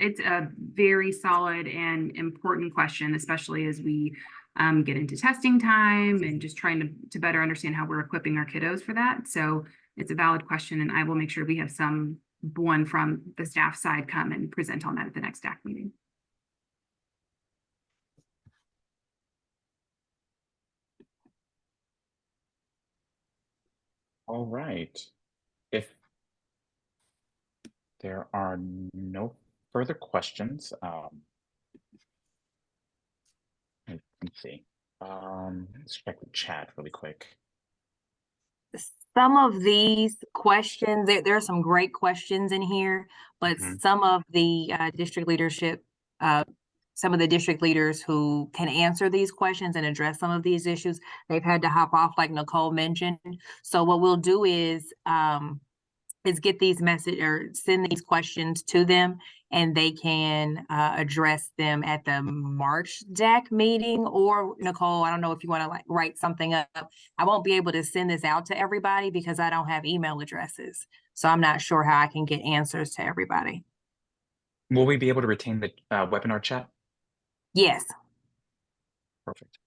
S9: It's a very solid and important question, especially as we get into testing time and just trying to better understand how we're equipping our kiddos for that. So it's a valid question, and I will make sure we have someone from the staff side come and present on that at the next DAC meeting.
S2: All right. If there are no further questions, let's see. Let's check the chat really quick.
S1: Some of these questions, there are some great questions in here, but some of the district leadership, some of the district leaders who can answer these questions and address some of these issues, they've had to hop off, like Nicole mentioned. So what we'll do is get these send these questions to them, and they can address them at the March DAC meeting. Or Nicole, I don't know if you want to write something up. I won't be able to send this out to everybody because I don't have email addresses. So I'm not sure how I can get answers to everybody.
S2: Will we be able to retain the webinar chat?
S1: Yes.
S2: Perfect.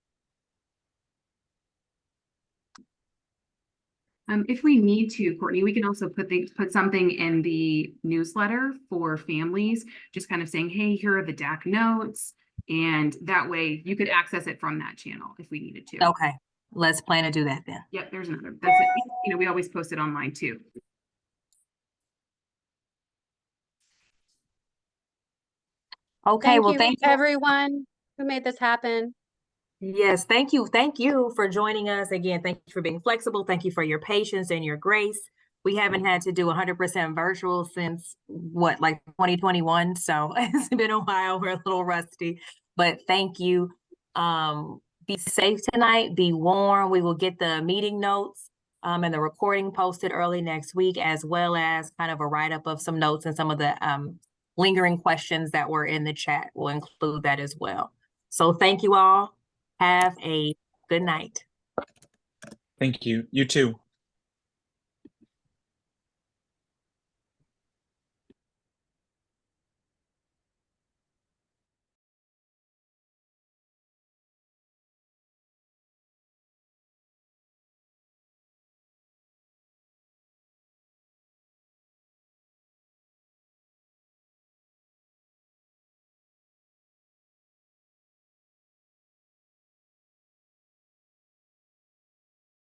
S9: If we need to, Courtney, we can also put something in the newsletter for families, just kind of saying, hey, here are the DAC notes. And that way you could access it from that channel if we needed to.
S1: Okay, let's plan to do that then.
S9: Yep, there's another. That's it. We always post it online too.
S1: Okay, well, thank you
S15: everyone who made this happen.
S1: Yes, thank you. Thank you for joining us again. Thank you for being flexible. Thank you for your patience and your grace. We haven't had to do 100% virtual since like 2021. So it's been a while. We're a little rusty, but thank you. Be safe tonight. Be warm. We will get the meeting notes and the recording posted early next week, as well as kind of a write-up of some notes and some of the lingering questions that were in the chat. We'll include that as well. So thank you all. Have a good night.
S2: Thank you. You too.